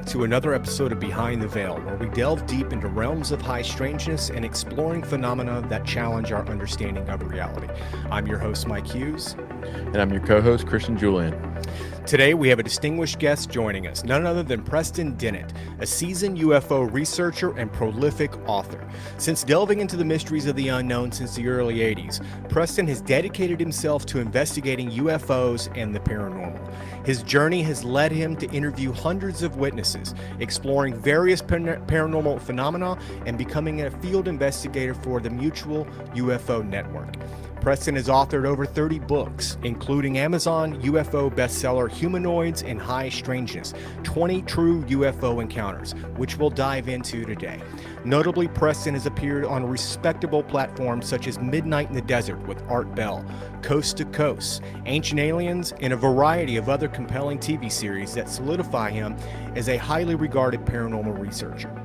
to another episode of Behind the Veil, where we delve deep into realms of high strangeness and exploring phenomena that challenge our understanding of reality. I'm your host, Mike Hughes. And I'm your co-host, Christian Julian. Today, we have a distinguished guest joining us, none other than Preston Dennett, a seasoned UFO researcher and prolific author. Since delving into the mysteries of the unknown since the early 80s, Preston has dedicated himself to investigating UFOs and the paranormal. His journey has led him to interview hundreds of witnesses, exploring various paranormal phenomena, and becoming a field investigator for the Mutual UFO Network. Preston has authored over 30 books, including Amazon UFO bestseller Humanoids and High Strangeness, 20 True UFO Encounters, which we'll dive into today. Notably, Preston has appeared on respectable platforms such as Midnight in the Desert with Art Bell, Coast to Coast, Ancient Aliens, and a variety of other compelling TV series that solidify him as a highly regarded paranormal researcher.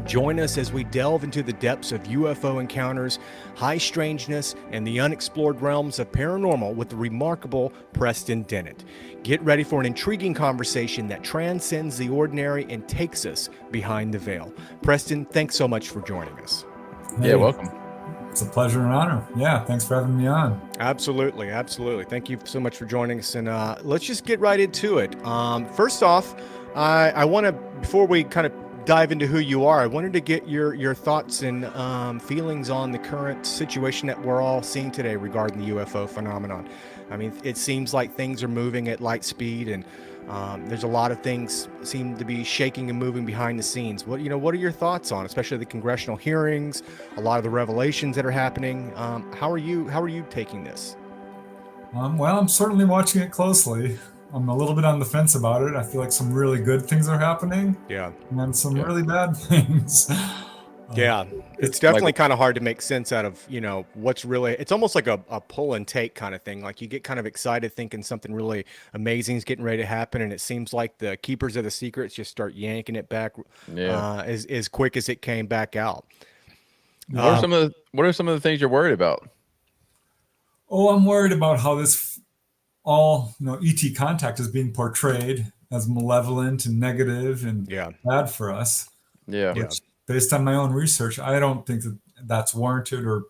Join us as we delve into the depths of UFO encounters, high strangeness, and the unexplored realms of paranormal with the remarkable Preston Dennett. Get ready for an intriguing conversation that transcends the ordinary and takes us behind the veil. Preston, thanks so much for joining us. Hey, welcome. It's a pleasure and honor. Yeah, thanks for having me on. Absolutely. Thank you so much for joining us. And let's just get right into it. First off, I want to, before we kind of dive into who you are, I wanted to get your thoughts and feelings on the current situation that we're all seeing today regarding the UFO phenomenon. I mean, it seems like things are moving at light speed, and there's a lot of things seem to be shaking and moving behind the scenes. What are your thoughts on, especially the congressional hearings, a lot of the revelations that are happening? How are you taking this? Well, I'm certainly watching it closely. I'm a little bit on the fence about it. I feel like some really good things are happening. Yeah. And then some really bad things. Yeah. It's definitely kind of hard to make sense out of, what's really, it's almost like a pull and take kind of thing. Like you get kind of excited thinking something really amazing is getting ready to happen. And it seems like the keepers of the secrets just start yanking it back as quick as it came back out. What are some of the things you're worried about? Oh, I'm worried about how this ET contact is being portrayed as malevolent and negative and bad for us. Yeah. Which, based on my own research, I don't think that that's warranted or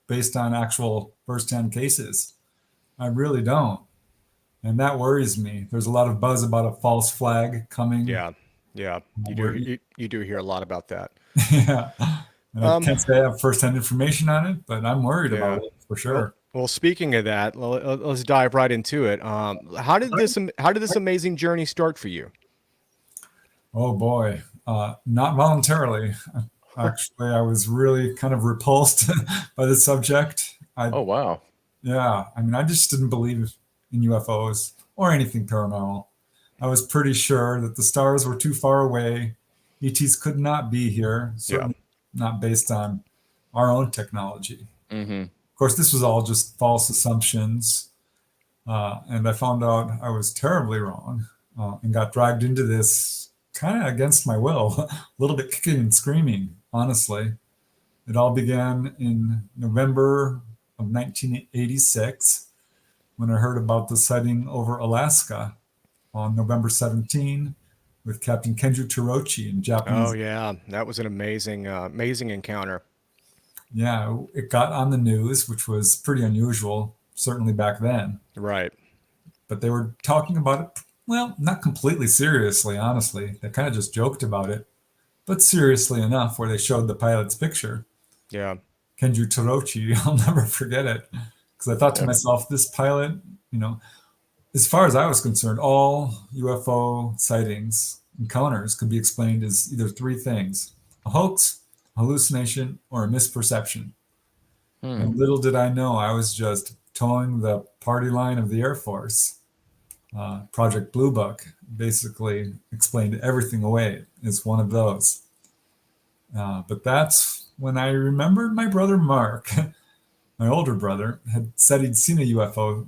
based on actual first-hand cases. I really don't. And that worries me. There's a lot of buzz about a false flag coming. Yeah. You do hear a lot about that. Yeah. And I can't say I have first-hand information on it, but I'm worried about it for sure. Well, speaking of that, let's dive right into it. How did this amazing journey start for you? Oh boy, not voluntarily. Actually, I was really kind of repulsed by the subject. Oh wow. Yeah, I mean, I just didn't believe in UFOs or anything paranormal. I was pretty sure that the stars were too far away. ETs could not be here. Certainly not based on our own technology. Mm-hmm. Of course, this was all just false assumptions, and I found out I was terribly wrong and got dragged into this kind of against my will, a little bit kicking and screaming, honestly. It all began in November of 1986 when I heard about the sighting over Alaska on November 17 with Captain Kenju Torochi in Japanese. Oh, yeah. That was an amazing encounter. Yeah, it got on the news, which was pretty unusual, certainly back then. Right. But they were talking about it, well, not completely seriously, honestly. They kind of just joked about it, but seriously enough, where they showed the pilot's picture. Yeah. Kenju Torochi, I'll never forget it. Because I thought to myself, this pilot, as far as I was concerned, all UFO sightings, encounters could be explained as either three things: a hoax, hallucination, or a misperception. And little did I know I was just towing the party line of the Air Force. Project Blue Book basically explained everything away as one of those. But that's when I remembered my brother Mark, my older brother, had said he'd seen a UFO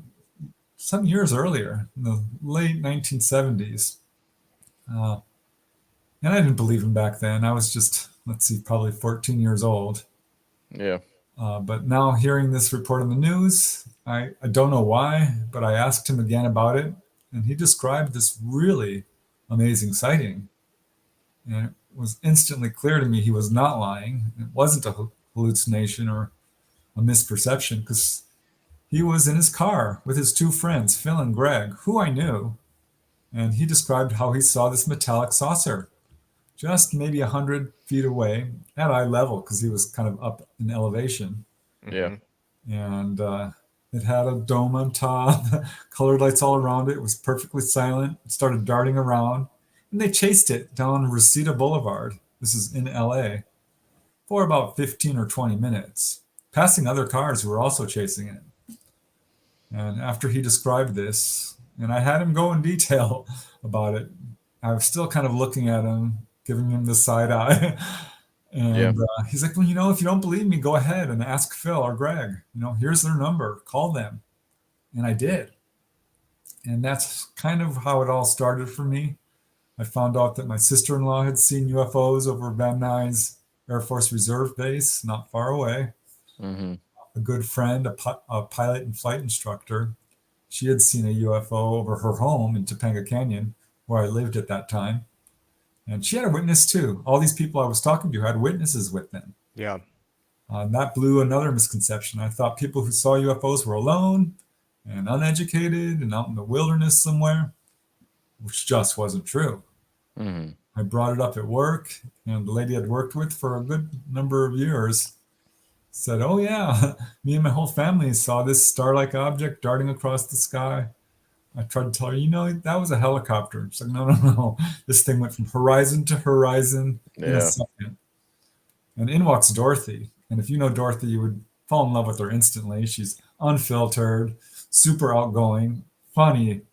some years earlier, in the late 1970s. And I didn't believe him back then. I was just, probably 14 years old. Yeah. But now hearing this report on the news, I don't know why, but I asked him again about it, and he described this really amazing sighting. And it was instantly clear to me he was not lying. It wasn't a hallucination or a misperception, because he was in his car with his two friends, Phil and Greg, who I knew. And he described how he saw this metallic saucer just maybe 100 feet away at eye level, because he was kind of up in elevation. Yeah. And it had a dome on top, colored lights all around it. It was perfectly silent. It started darting around, and they chased it down Reseda Boulevard. This is in LA, for about 15 or 20 minutes, passing other cars who were also chasing it. And after he described this, and I had him go in detail about it, I was still kind of looking at him, giving him the side eye. And he's like, well, if you don't believe me, go ahead and ask Phil or Greg. Here's their number. Call them. And I did. And that's kind of how it all started for me. I found out that my sister-in-law had seen UFOs over Van Nuys Air Force Reserve Base, not far away. Mm-hmm. A good friend, a pilot and flight instructor, she had seen a UFO over her home in Topanga Canyon, where I lived at that time. And she had a witness too. All these people I was talking to had witnesses with them. Yeah. And that blew another misconception. I thought people who saw UFOs were alone and uneducated and out in the wilderness somewhere, which just wasn't true. Mm-hmm. I brought it up at work, and the lady I'd worked with for a good number of years said, oh yeah, me and my whole family saw this star-like object darting across the sky. I tried to tell her, that was a helicopter. She's like, no. This thing went from horizon to horizon in a second. And in walks Dorothy. And if you know Dorothy, you would fall in love with her instantly. She's unfiltered, super outgoing, funny.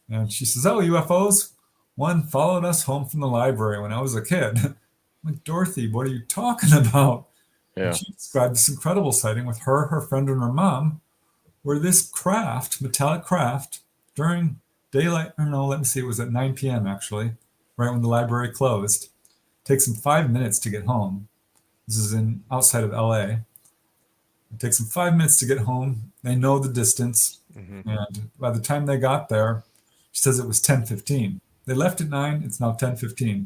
And she says, oh, UFOs? One followed us home from the library when I was a kid. I'm like, Dorothy, what are you talking about? Yeah. And she described this incredible sighting with her friend, and her mom, where this metallic craft, during daylight, it was at 9 p.m. actually, right when the library closed. It takes them 5 minutes to get home. This is outside of LA. It takes them 5 minutes to get home. They know the distance. Mm-hmm. And by the time they got there, she says it was 10:15. They left at 9, it's now 10:15.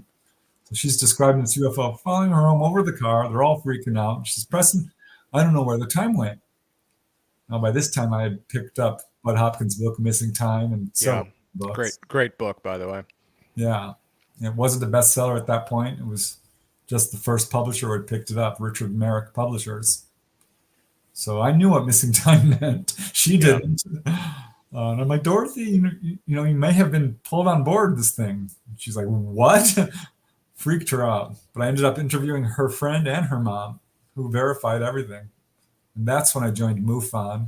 So she's describing this UFO following her home over the car. They're all freaking out. She says, Preston, I don't know where the time went. Now, by this time, I had picked up Bud Hopkins' book, Missing Time, and several books. Great book, by the way. Yeah. It wasn't a bestseller at that point. It was just the first publisher who had picked it up, Richard Merrick Publishers. So I knew what Missing Time meant. She didn't. And I'm like, Dorothy, you may have been pulled on board this thing. She's like, what? Freaked her out. But I ended up interviewing her friend and her mom, who verified everything. And that's when I joined MUFON,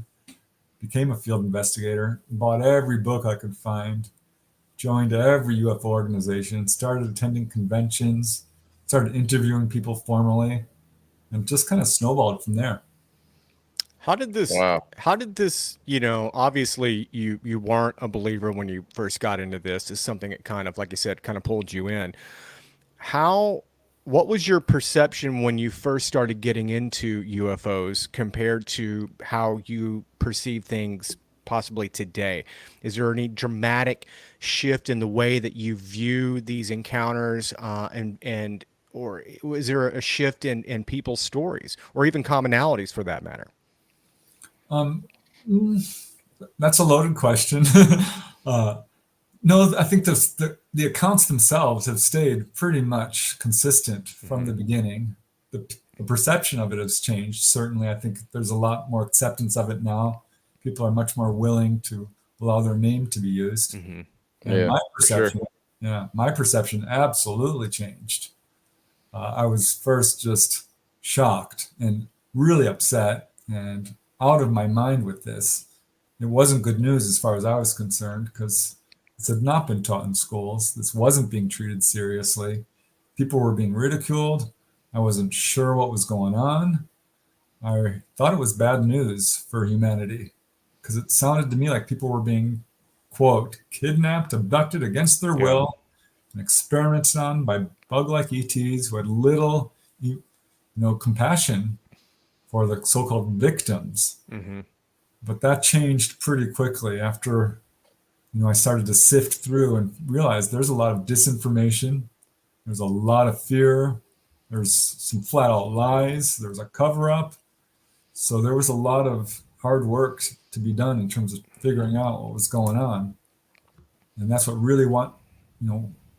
became a field investigator, bought every book I could find, joined every UFO organization, started attending conventions, started interviewing people formally, and just kind of snowballed from there. How did this, obviously you weren't a believer when you first got into this. It's something that kind of, like you said, kind of pulled you in. What was your perception when you first started getting into UFOs compared to how you perceive things possibly today? Is there any dramatic shift in the way that you view these encounters, or is there a shift in people's stories or even commonalities for that matter? That's a loaded question. No, I think the accounts themselves have stayed pretty much consistent from the beginning. The perception of it has changed. Certainly, I think there's a lot more acceptance of it now. People are much more willing to allow their name to be used. Mm-hmm. And my perception absolutely changed. I was first just shocked and really upset and out of my mind with this. It wasn't good news as far as I was concerned, because this had not been taught in schools. This wasn't being treated seriously. People were being ridiculed. I wasn't sure what was going on. I thought it was bad news for humanity, because it sounded to me like people were being, quote, kidnapped, abducted against their will, and experimented on by bug-like ETs who had little, compassion for the so-called victims. Mm-hmm. But that changed pretty quickly after I started to sift through and realize there's a lot of disinformation. There's a lot of fear. There's some flat out lies. There's a cover up. So there was a lot of hard work to be done in terms of figuring out what was going on. And that's what really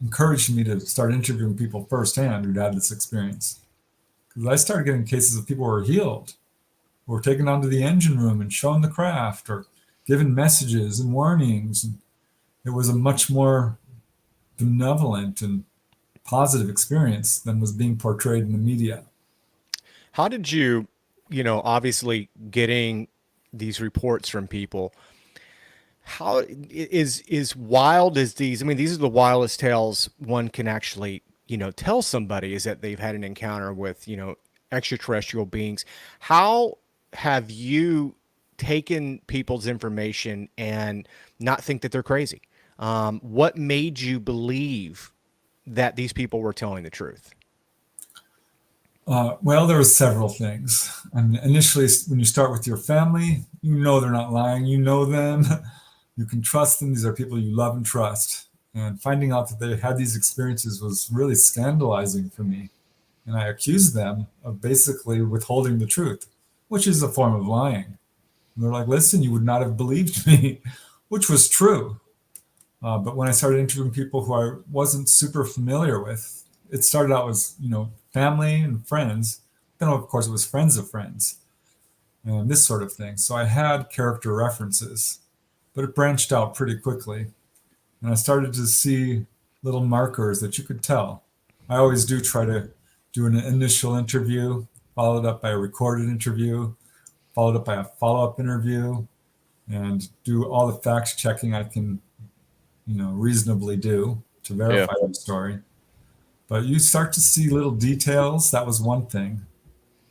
encouraged me to start interviewing people firsthand who'd had this experience. Because I started getting cases of people who were healed, who were taken onto the engine room and shown the craft or given messages and warnings. And it was a much more benevolent and positive experience than was being portrayed in the media. How did you, obviously getting these reports from people, how is wild as these, I mean, these are the wildest tales one can actually, tell somebody, is that they've had an encounter with, extraterrestrial beings. How have you taken people's information and not think that they're crazy? What made you believe that these people were telling the truth? Well, there were several things. I mean, initially, when you start with your family, they're not lying. You know them. You can trust them. These are people you love and trust. And finding out that they had these experiences was really scandalizing for me. And I accused them of basically withholding the truth, which is a form of lying. And they're like, listen, you would not have believed me, which was true. But when I started interviewing people who I wasn't super familiar with, it started out as, family and friends. Then, of course, it was friends of friends and this sort of thing. So I had character references, but it branched out pretty quickly. And I started to see little markers that you could tell. I always do try to do an initial interview, followed up by a recorded interview, followed up by a follow-up interview, and do all the fact checking I can, reasonably do to verify the story. But you start to see little details. That was one thing,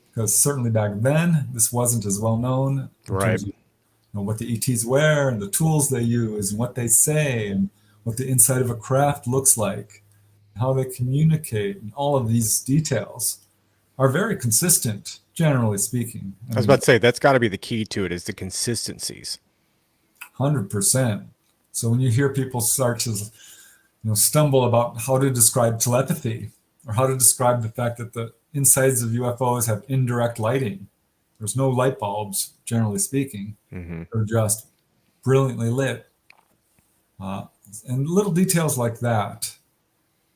because certainly back then this wasn't as well known. Right. Of, what the ETs wear and the tools they use and what they say and what the inside of a craft looks like, how they communicate, and all of these details are very consistent, generally speaking. I was about to say, that's got to be the key to it, is the consistencies. 100%. So when you hear people start to stumble about how to describe telepathy or how to describe the fact that the insides of UFOs have indirect lighting. There's no light bulbs, generally speaking. Mm-hmm. They're just brilliantly lit. And little details like that.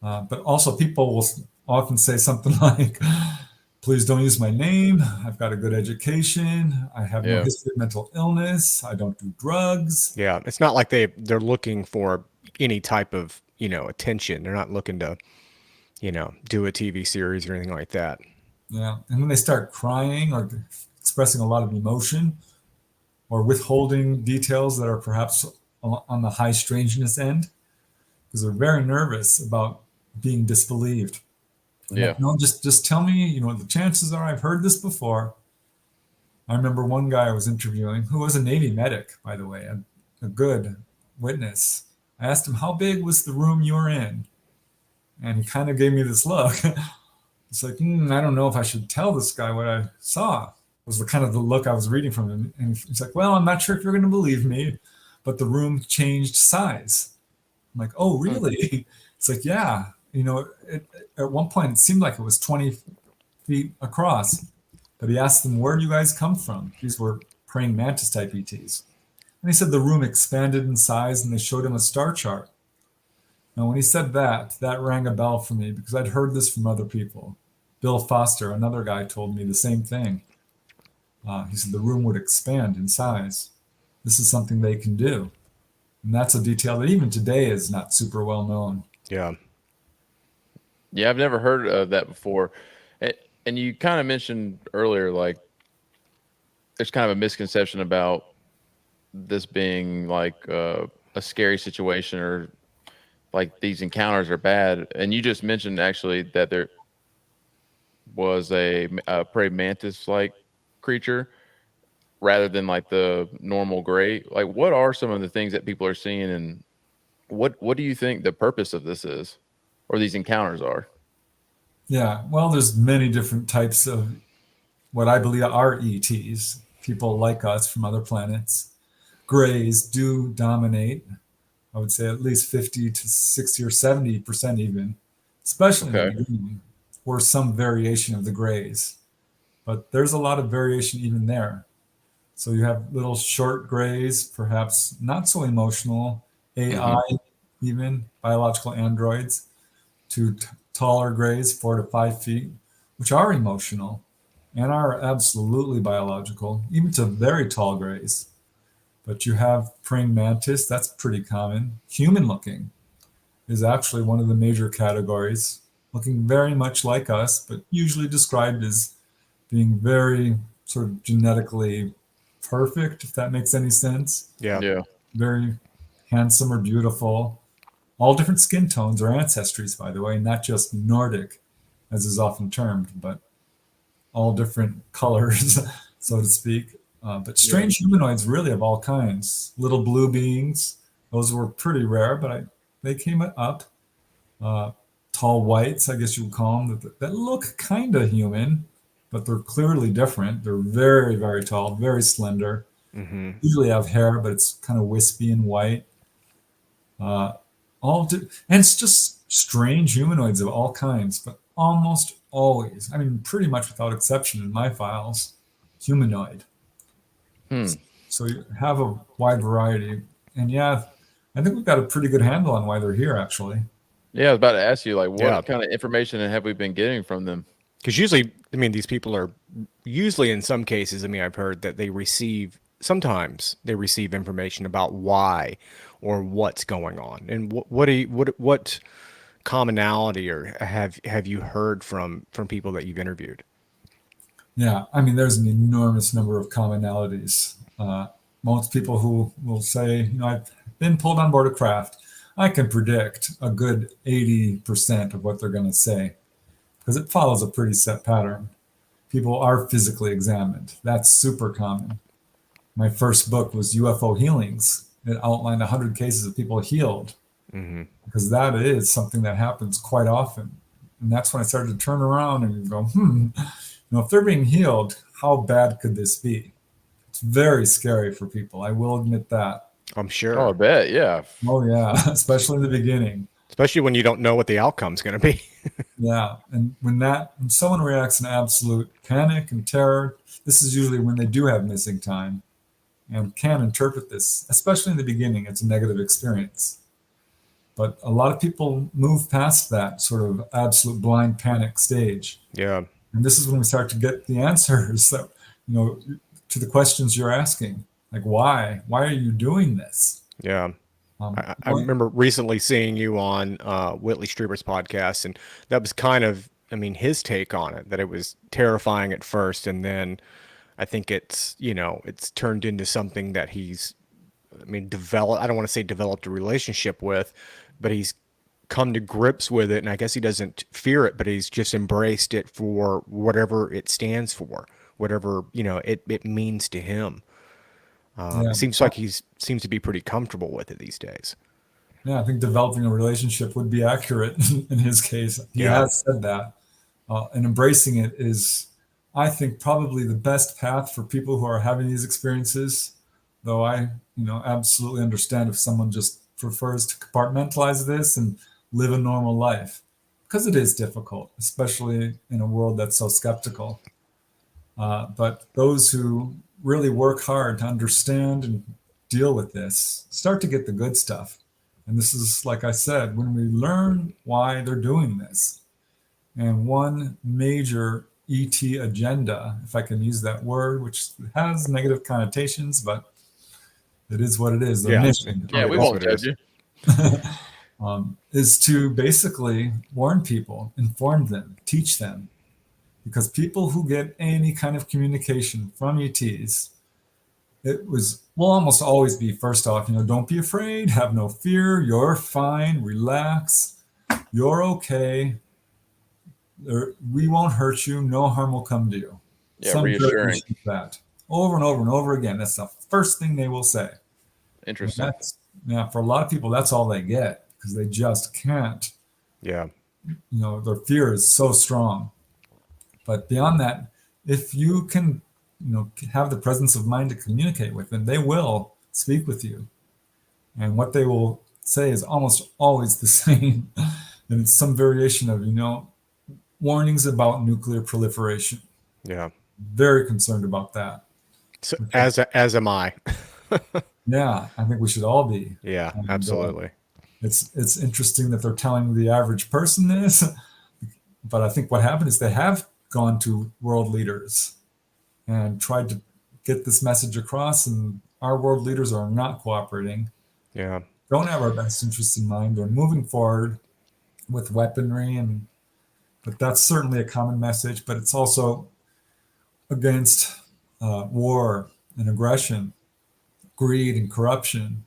But also people will often say something like, please don't use my name. I've got a good education. I have no history of mental illness. I don't do drugs. Yeah. It's not like they're looking for any type of, attention. They're not looking to, do a TV series or anything like that. Yeah. And when they start crying or expressing a lot of emotion or withholding details that are perhaps on the high strangeness end, because they're very nervous about being disbelieved. Yeah. Like, no, just tell me, the chances are I've heard this before. I remember one guy I was interviewing who was a Navy medic, by the way, a good witness. I asked him, how big was the room you were in? And he kind of gave me this look. It's like, I don't know if I should tell this guy what I saw. Was the kind of the look I was reading from him. And he's like, well, I'm not sure if you're going to believe me, but the room changed size. I'm like, oh, really? It's like, yeah. At one point, it seemed like it was 20 feet across. But he asked them, where do you guys come from? These were praying mantis type ETs. And he said the room expanded in size, and they showed him a star chart. Now, when he said that rang a bell for me, because I'd heard this from other people. Bill Foster, another guy, told me the same thing. He said the room would expand in size. This is something they can do. And that's a detail that even today is not super well known. Yeah. Yeah, I've never heard of that before. And you kind of mentioned earlier, like, there's kind of a misconception about this being like a scary situation, or like these encounters are bad. And you just mentioned actually that there was a prey mantis-like creature rather than like the normal gray. Like, what are some of the things that people are seeing, and what do you think the purpose of this is, or these encounters are? Yeah, well, there's many different types of what I believe are ETs, people like us from other planets. Grays do dominate. I would say at least 50 to 60 or 70% even. especially in the Okay. beginning, or some variation of the grays. But there's a lot of variation even there. So you have little short grays, perhaps not so emotional, AI, even biological androids, to taller grays, 4 to 5 feet, which are emotional and are absolutely biological, even to very tall grays. But you have praying mantis, that's pretty common. Human looking is actually one of the major categories, looking very much like us, but usually described as being very sort of genetically perfect, if that makes any sense. Yeah. Yeah. Very handsome or beautiful. All different skin tones or ancestries, by the way, not just Nordic, as is often termed, but all different colors, so to speak. But strange humanoids, really of all kinds. Little blue beings, those were pretty rare, but they came up. Tall whites, I guess you would call them, that look kind of human, but they're clearly different. They're very, very tall, very slender. Mm-hmm. Usually have hair, but it's kind of wispy and white. And it's just strange humanoids of all kinds, but almost always, I mean, pretty much without exception in my files, humanoid. So you have a wide variety. And yeah, I think we've got a pretty good handle on why they're here, actually. Yeah, I was about to ask you, like, what Yeah. kind of information have we been getting from them? Because usually, I mean, these people are usually in some cases, I mean, I've heard that sometimes they receive information about why or what's going on. And what commonality or have you heard from people that you've interviewed? Yeah, I mean, there's an enormous number of commonalities. Most people who will say, I've been pulled on board a craft, I can predict a good 80% of what they're going to say because it follows a pretty set pattern. People are physically examined. That's super common. My first book was UFO healings. It outlined 100 cases of people healed because that is something that happens quite often. And that's when I started to turn around and go, if they're being healed, how bad could this be? It's very scary for people. I will admit that. I'm sure. Oh, I bet. Yeah. Oh, yeah, especially in the beginning. Especially when you don't know what the outcome's going to be. Yeah. And when someone reacts in absolute panic and terror, this is usually when they do have missing time and can interpret this, especially in the beginning, it's a negative experience. But a lot of people move past that sort of absolute blind panic stage. Yeah. And this is when we start to get the answers that, to the questions you're asking. Like, why? Why are you doing this? Yeah. I remember recently seeing you on Whitley Steber's podcast, and that was kind of, I mean, his take on it, that it was terrifying at first, and then I think it's turned into something that he's, I mean, I don't want to say developed a relationship with, but he's come to grips with it, and I guess he doesn't fear it, but he's just embraced it for whatever it stands for, whatever, it means to him. It seems like seems to be pretty comfortable with it these days. Yeah, I think developing a relationship would be accurate in his case. He has said that. And embracing it is, I think, probably the best path for people who are having these experiences. Though I, absolutely understand if someone just prefers to compartmentalize this and live a normal life, because it is difficult, especially in a world that's so skeptical. But those who really work hard to understand and deal with this start to get the good stuff. And this is, like I said, when we learn why they're doing this. And one major ET agenda, if I can use that word, which has negative connotations, but it is what it is. The mission. Yeah, we won't judge you. Is to basically warn people, inform them, teach them. Because people who get any kind of communication from ETs, will almost always be, first off, don't be afraid, have no fear, you're fine, relax, you're okay, we won't hurt you, no harm will come to you. Yeah, reassuring. That over and over and over again. That's the first thing they will say. Interesting. For a lot of people, that's all they get because they just can't. Yeah. Their fear is so strong. But beyond that, if you can, have the presence of mind to communicate with them, they will speak with you. And what they will say is almost always the same. And it's some variation of, warnings about nuclear proliferation. Yeah. Very concerned about that. So, as am I. Yeah, I think we should all be. Yeah, And, absolutely. it's interesting that they're telling the average person this, but I think what happened is they have gone to world leaders and tried to get this message across, and our world leaders are not cooperating. Yeah. Don't have our best interests in mind. They're moving forward with weaponry, but that's certainly a common message. But it's also against war and aggression, greed and corruption,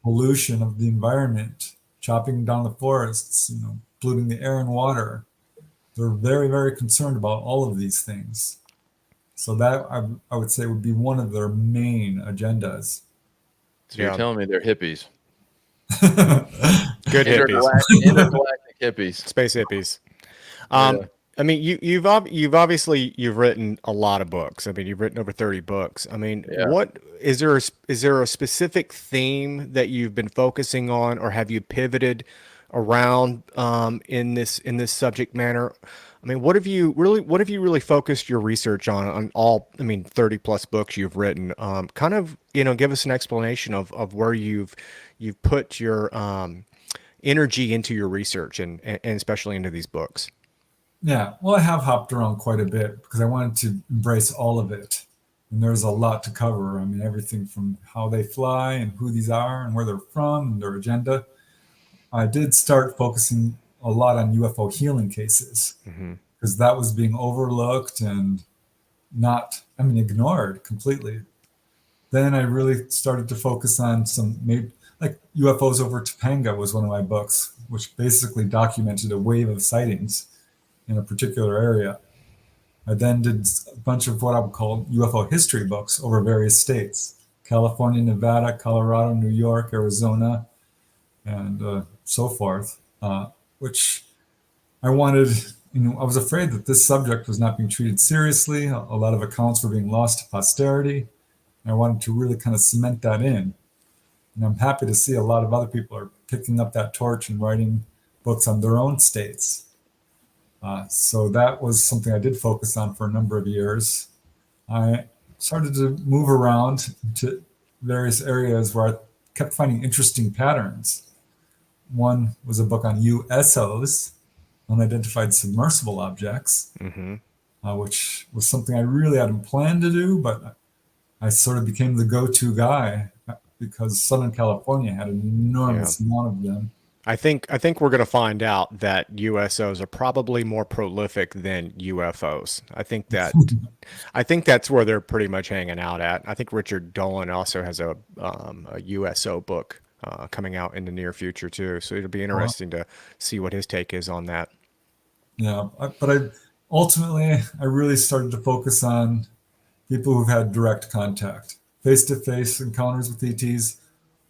pollution of the environment, chopping down the forests, polluting the air and water. They're very, very concerned about all of these things. So that I would say would be one of their main agendas. So you're telling me they're hippies? Good hippies, intergalactic hippies, space hippies. I mean, you've obviously written a lot of books. I mean, you've written over 30 books. I mean, what is there a specific theme that you've been focusing on, or have you pivoted around in this subject matter? I mean, what have you really focused your research on all, 30 plus books you've written? Kind of, give us an explanation of where you've put your energy into your research and especially into these books. Yeah, well, I have hopped around quite a bit because I wanted to embrace all of it. And there's a lot to cover. I mean, everything from how they fly and who these are and where they're from and their agenda. I did start focusing a lot on UFO healing cases because that was being overlooked and ignored completely. Then I really started to focus on like UFOs over Topanga was one of my books, which basically documented a wave of sightings in a particular area. I then did a bunch of what I would call UFO history books over various states: California, Nevada, Colorado, New York, Arizona, and so forth, which I wanted, I was afraid that this subject was not being treated seriously. A lot of accounts were being lost to posterity. And I wanted to really kind of cement that in. And I'm happy to see a lot of other people are picking up that torch and writing books on their own states. So that was something I did focus on for a number of years. I started to move around to various areas where I kept finding interesting patterns. One was a book on USOs, unidentified submersible objects, which was something I really hadn't planned to do, but I sort of became the go-to guy because Southern California had an enormous amount of them. I think we're going to find out that USOs are probably more prolific than UFOs. I think that's where they're pretty much hanging out at. I think Richard Dolan also has a USO book coming out in the near future too. So it'll be interesting to see what his take is on that. Yeah, but ultimately I really started to focus on people who've had direct contact, face-to-face encounters with ETs,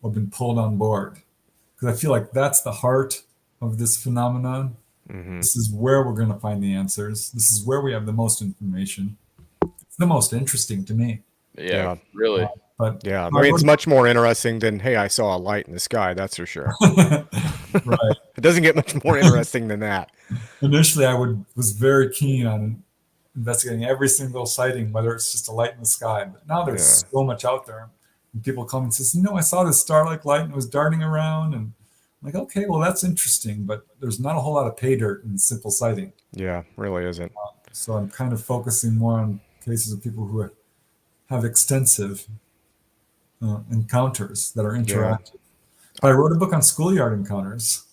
or been pulled on board. Because I feel like that's the heart of this phenomenon. This is where we're going to find the answers. This is where we have the most information. It's the most interesting to me. Yeah. Really. But yeah, I mean, it's much more interesting than, hey, I saw a light in the sky. That's for sure. Right. It doesn't get much more interesting than that. Initially, I was very keen on investigating every single sighting, whether it's just a light in the sky. But now there's so much out there. And people come and says, I saw this star-like light and it was darting around. And I'm like, okay, well, that's interesting. But there's not a whole lot of pay dirt in simple sighting. Yeah, really isn't. So I'm kind of focusing more on cases of people who have extensive encounters that are interactive. But I wrote a book on schoolyard encounters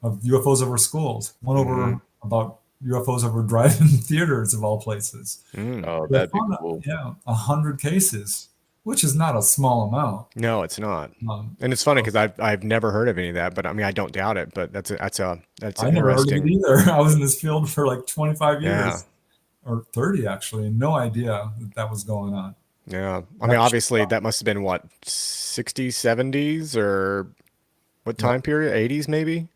of UFOs over schools, one over about UFOs over drive-in theaters of all places. Oh, that'd be cool. 100 cases, which is not a small amount. No, it's not. And it's funny because I've never heard of any of that, but I mean, I don't doubt it. But that's I never heard of it either. I was in this field for like 25 years, or 30 actually, and no idea that was going on. Yeah, I mean, obviously that must have been what, 60s, 70s, or what time period? 80s maybe.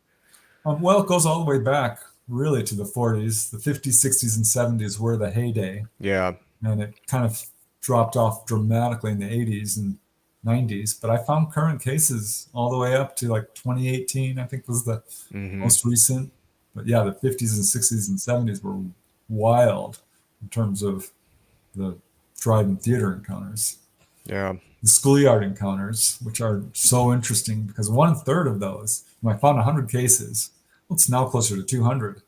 Well, it goes all the way back really to the 40s. The 50s, 60s, and 70s were the heyday. Yeah. And it kind of dropped off dramatically in the 80s. And 90s, but I found current cases all the way up to like 2018, I think was the most recent. But yeah, the 50s and 60s and 70s were wild in terms of the drive-in theater encounters. Yeah. The schoolyard encounters, which are so interesting because 1/3 of those, I found 100 cases. Well, it's now closer to 200,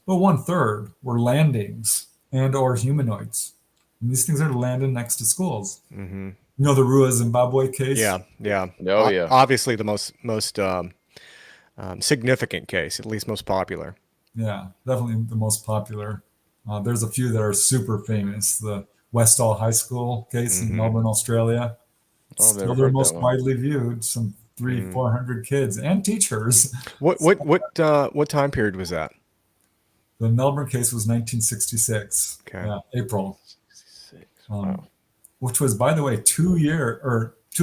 but 1/3 were landings and or humanoids. And these things are landing next to schools. You know the Rua, Zimbabwe case? Yeah. Oh, yeah. Obviously the most significant case, at least most popular. Yeah, definitely the most popular. There's a few that are super famous. The Westall High School case in Melbourne, Australia. Oh, I've Still never their heard that most one. widely viewed. Some 300-400 kids and teachers. What time period was that? The Melbourne case was 1966. Okay. Yeah, April. 66. Wow. Which was, by the way, 2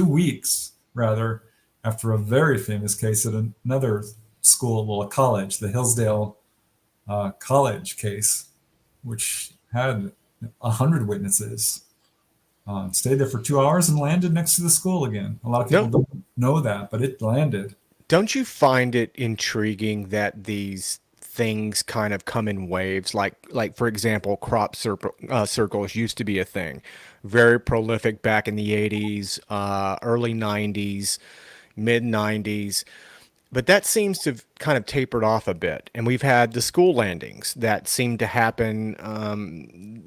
weeks rather, after a very famous case at another school, well, a college, the Hillsdale College case, which had 100 witnesses. Stayed there for 2 hours and landed next to the school again. A lot of people don't know that, but it landed. Don't you find it intriguing that these things kind of come in waves? Like for example, circles used to be a thing, very prolific back in the 80s, early 90s, mid 90s. But that seems to have kind of tapered off a bit. And we've had the school landings that seem to happen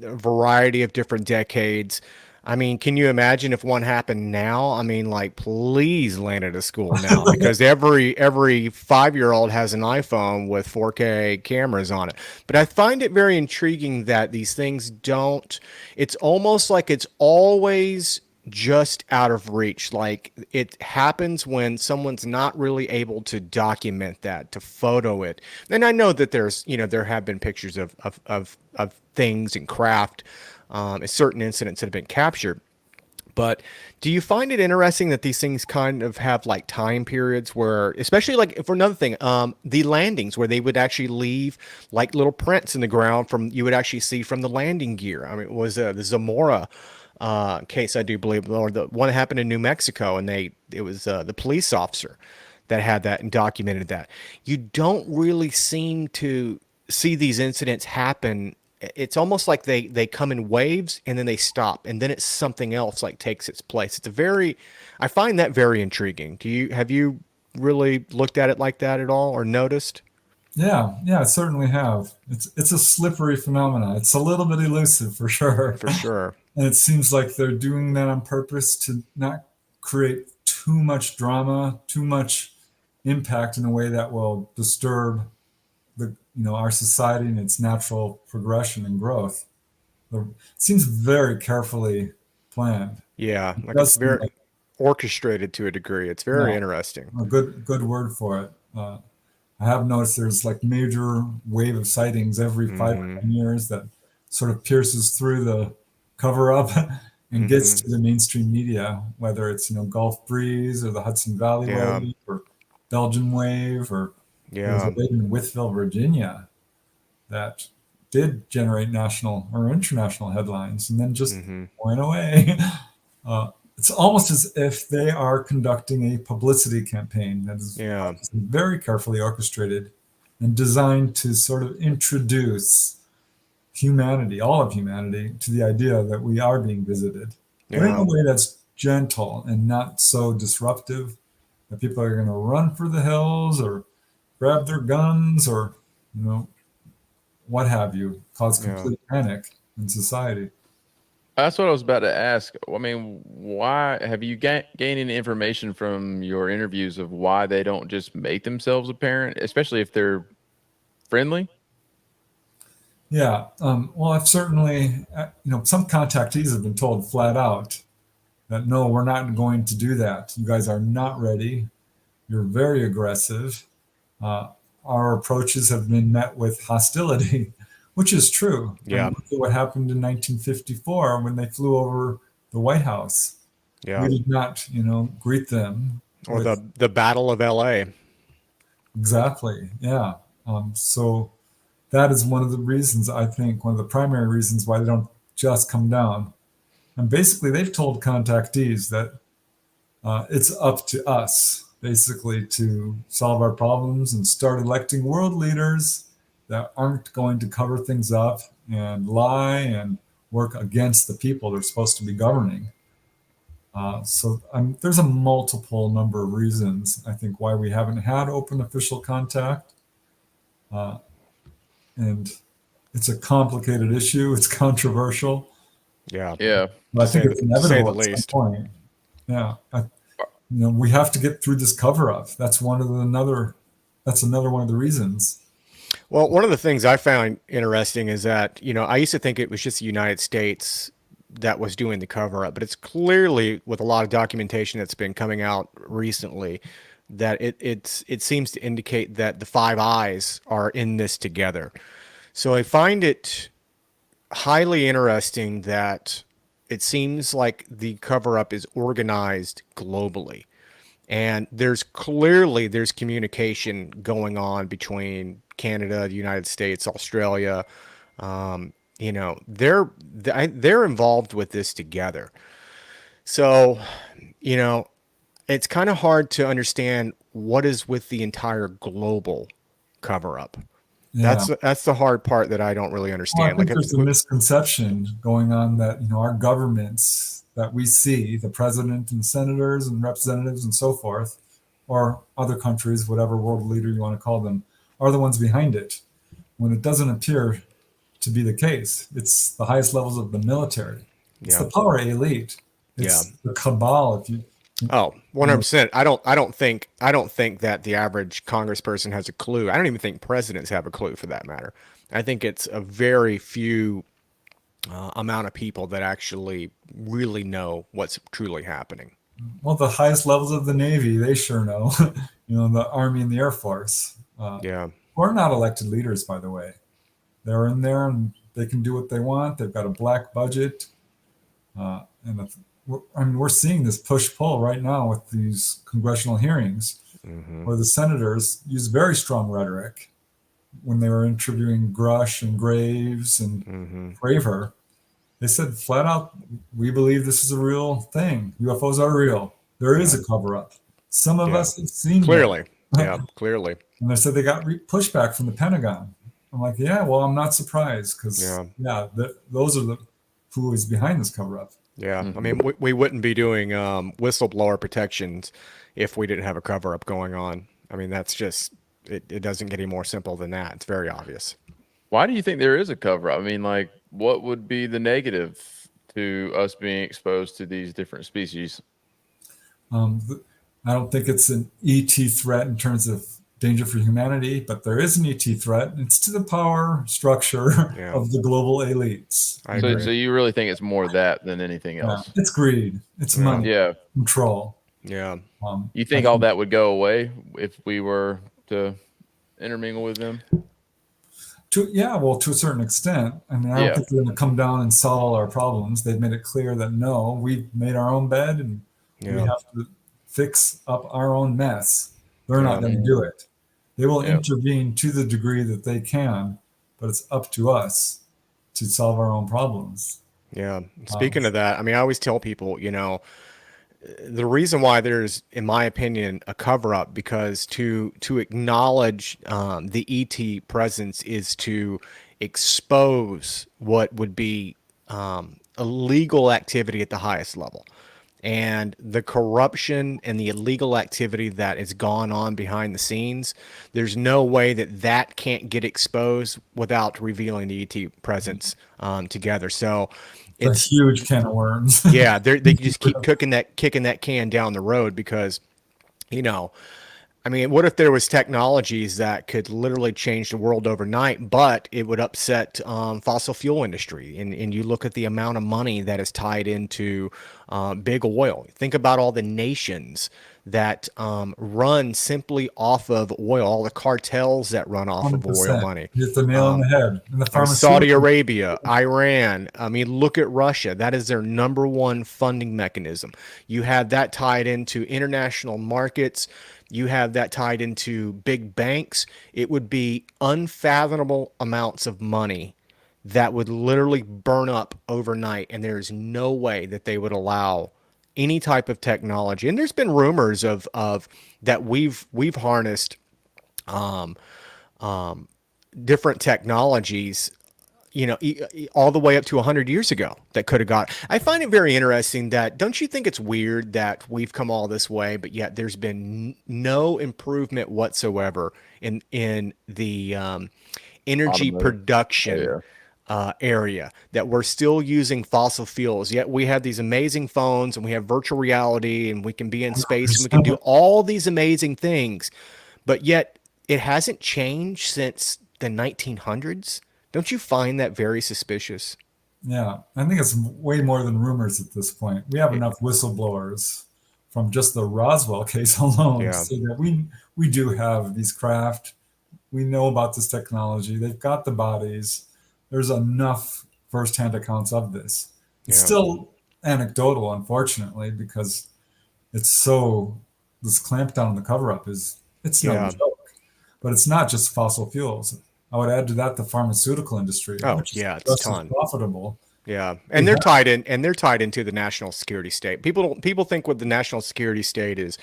a variety of different decades. I mean, can you imagine if one happened now? I mean, like, please land at a school now because every 5-year-old has an iPhone with 4K cameras on it. But I find it very intriguing that these things don't, it's almost like it's always just out of reach. Like it happens when someone's not really able to document that, to photo it. And I know that there have been pictures of things and craft, certain incidents that have been captured. But do you find it interesting that these things kind of have like time periods where, especially like for another thing, the landings where they would actually leave like little prints in the ground you would actually see from the landing gear. I mean, it was the Zamora case, I do believe, or the one that happened in New Mexico, and it was the police officer that had that and documented that. You don't really seem to see these incidents happen. It's almost like they come in waves and then they stop, and then it's something else like takes its place. I find that very intriguing. Have you really looked at it like that at all or noticed? Yeah, I certainly have. It's a slippery phenomenon. It's a little bit elusive for sure. For sure. And it seems like they're doing that on purpose to not create too much drama, too much impact in a way that will disturb our society and its natural progression and growth. It seems very carefully planned. Yeah, like it's very orchestrated to a degree. It's very interesting. A good word for it. I have noticed there's like major wave of sightings every 5 or 10 years that sort of pierces through the Coverup and gets to the mainstream media, whether it's Gulf Breeze or the Hudson Valley Wave or Belgian Wave, or there's a wave in Whiteville, Virginia that did generate national or international headlines and then just went away. It's almost as if they are conducting a publicity campaign that is very carefully orchestrated and designed to sort of introduce humanity, all of humanity, to the idea that we are being visited, but in a way that's gentle and not so disruptive that people are going to run for the hills or grab their guns or, what have you, cause complete panic in society. That's what I was about to ask. I mean, why have you gained any information from your interviews of why they don't just make themselves apparent, especially if they're friendly? Yeah. Well, I've certainly, some contactees have been told flat out that, no, we're not going to do that. You guys are not ready. You're very aggressive. Our approaches have been met with hostility, which is true. Yeah. Look at what happened in 1954 when they flew over the White House. Yeah. We did not, greet them. Or the Battle of LA. Exactly. Yeah. So that is one of the reasons, I think, one of the primary reasons why they don't just come down. And basically, they've told contactees that It's up to us, basically, to solve our problems and start electing world leaders that aren't going to cover things up and lie and work against the people they're supposed to be governing. There's a multiple number of reasons, I think, why we haven't had open official contact. And it's a complicated issue. It's controversial. Yeah. But I think it's inevitable the at least. some point. Yeah. We have to get through this cover-up. That's another one of the reasons. Well, one of the things I found interesting is that, I used to think it was just the United States that was doing the cover up, but it's clearly, with a lot of documentation that's been coming out recently, that it seems to indicate that the Five Eyes are in this together. So I find it highly interesting that it seems like the cover up is organized globally. And there's communication going on between Canada, the United States, Australia. They're involved with this together. So, it's kind of hard to understand what is with the entire global cover up. Yeah. That's the hard part that I don't really Well, I understand. think there's a misconception going on that, our governments that we see, the president and senators and representatives and so forth, or other countries, whatever world leader you want to call them, are the ones behind it, when it doesn't appear to be the case. It's the highest levels of the military. It's the power elite. It's the cabal. If you 100%. I don't think that the average congressperson has a clue. I don't even think presidents have a clue, for that matter. I think it's a very few amount of people that actually really know what's truly happening. Well, the highest levels of the Navy, they sure know. The Army and the Air Force. We're not elected leaders, by the way. They're in there and they can do what they want. They've got a black budget. We're seeing this push-pull right now with these congressional hearings, where the senators use very strong rhetoric when they were interviewing Grush and Graves and Graver. They said flat out, we believe this is a real thing. UFOs are real. There is a cover-up. Some of us have seen clearly. Clearly. And they said they got pushback from the Pentagon. I'm like, I'm not surprised, because those are who is behind this cover-up. Yeah, I mean, we wouldn't be doing whistleblower protections if we didn't have a cover-up going on. I mean, that's just, it doesn't get any more simple than that. It's very obvious. Why do you think there is a cover-up? I mean, like, what would be the negative to us being exposed to these different species? I don't think it's an ET threat in terms of danger for humanity, but there is an ET threat. It's to the power structure of the global elites. So you really think it's more that than anything else? It's greed. It's money. Control. Yeah. You think all that would go away if we were to intermingle with them? To a certain extent. I mean, I don't think they're going to come down and solve all our problems. They've made it clear that no, we've made our own bed and we have to fix up our own mess. They're not going to do it. They will intervene to the degree that they can, but it's up to us to solve our own problems. Yeah. Speaking of that, I mean, I always tell people, the reason why there's, in my opinion, a cover-up, because to acknowledge the ET presence is to expose what would be illegal activity at the highest level. And the corruption and the illegal activity that has gone on behind the scenes, there's no way that can't get exposed without revealing the ET presence together. So it's a huge can of worms. They just keep kicking that can down the road, because, I mean, what if there was technologies that could literally change the world overnight, but it would upset fossil fuel industry? And you look at the amount of money that is tied into big oil. Think about all the nations that run simply off of oil, all the cartels that run off of oil money. Hit the nail on the head. And the Saudi Arabia, Iran. I mean, look at Russia. That is their number one funding mechanism. You have that tied into international markets. You have that tied into big banks. It would be unfathomable amounts of money that would literally burn up overnight, and there's no way that they would allow any type of technology. And there's been rumors of that we've harnessed um, different technologies, all the way up to 100 years ago that could have got. I find it very interesting that, don't you think it's weird that we've come all this way, but yet there's been no improvement whatsoever in the energy Automotive. production Yeah. area, that we're still using fossil fuels, yet we have these amazing phones and we have virtual reality and we can be in space and we can do all these amazing things, but yet it hasn't changed since the 1900s. Don't you find that very suspicious? Yeah, I think it's way more than rumors at this point. We have enough whistleblowers from just the Roswell case alone to Yeah. say that we do have these craft. We know about this technology. They've got the bodies. There's enough firsthand accounts of this. It's Yeah. still anecdotal, unfortunately, because it's so, this clampdown on the cover-up it's no Yeah. joke. But it's not just fossil fuels. I would add to that the pharmaceutical industry, Oh, which is yeah, it's a just as ton. profitable. Yeah, We and they're have, tied in, and they're tied into the national security state. People think what the national security state is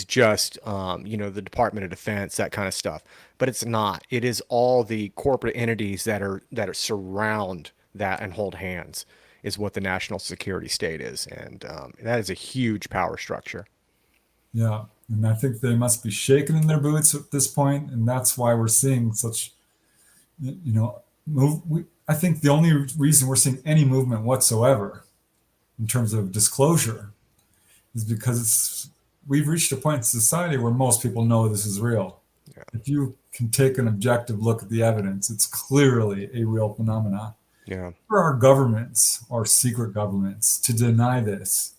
just the Department of Defense, that kind of stuff, but it's not. It is all the corporate entities that are surround that and hold hands, is what the national security state is, and that is a huge power structure. yeah, and I think they must be shaking in their boots at this point, and that's why we're seeing such, move. I think the only reason we're seeing any movement whatsoever in terms of disclosure is because we've reached a point in society where most people know this is real. Yeah, If you can take an objective look at the evidence, it's clearly a real phenomenon. yeah, For our governments or secret governments to deny this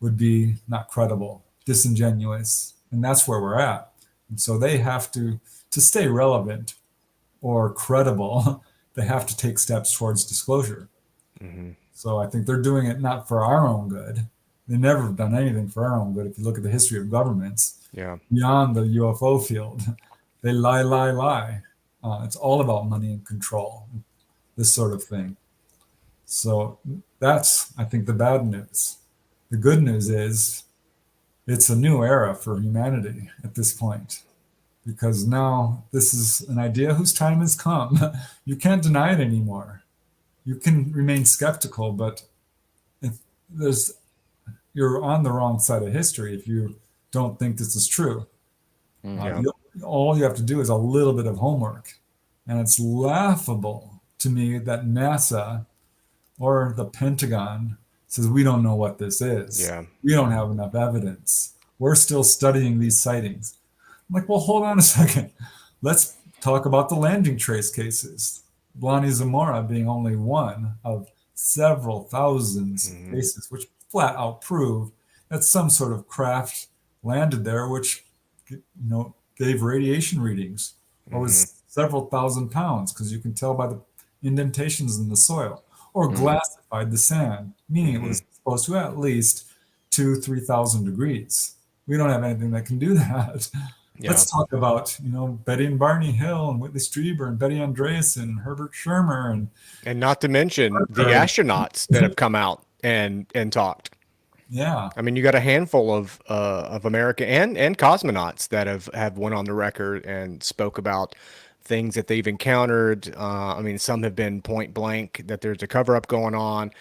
would be not credible, disingenuous, and that's where we're at. And so they have to stay relevant or credible, they have to take steps towards disclosure. hmm, So I think they're doing it not for our own good. They never have done anything for our own good. If you look at the history of governments yeah, beyond the UFO field, they lie, lie, lie. It's all about money and control, this sort of thing. So that's, I think, the bad news. The good news is it's a new era for humanity at this point, because now this is an idea whose time has come. You can't deny it anymore. You can remain skeptical, but if there's you're on the wrong side of history if you don't think this is true. Mhm. yeah, All you have to do is a little bit of homework, and it's laughable to me that NASA or the Pentagon says we don't know what this is. yeah, We don't have enough evidence. We're still studying these sightings. I'm like, well, hold on a second. Let's talk about the landing trace cases. Blani Zamora being only one of several thousands hmm, cases, which flat out prove that some sort of craft landed there, which gave radiation readings or hmm, was several thousand pounds, because you can tell by the indentations in the soil, or Mhm. glassified the sand, meaning it hmm, was exposed to at least 3,000 degrees. We don't have anything that can do that. yeah. Let's talk about, Betty and Barney Hill and Whitley Steber and Betty Andreasen and Herbert Schirmer and And not to mention the Parker. astronauts that have come out and talked. Yeah, I mean, you got a handful of American and cosmonauts that have went on the record and spoke about things that they've encountered. I mean, some have been point blank that there's a cover up going on.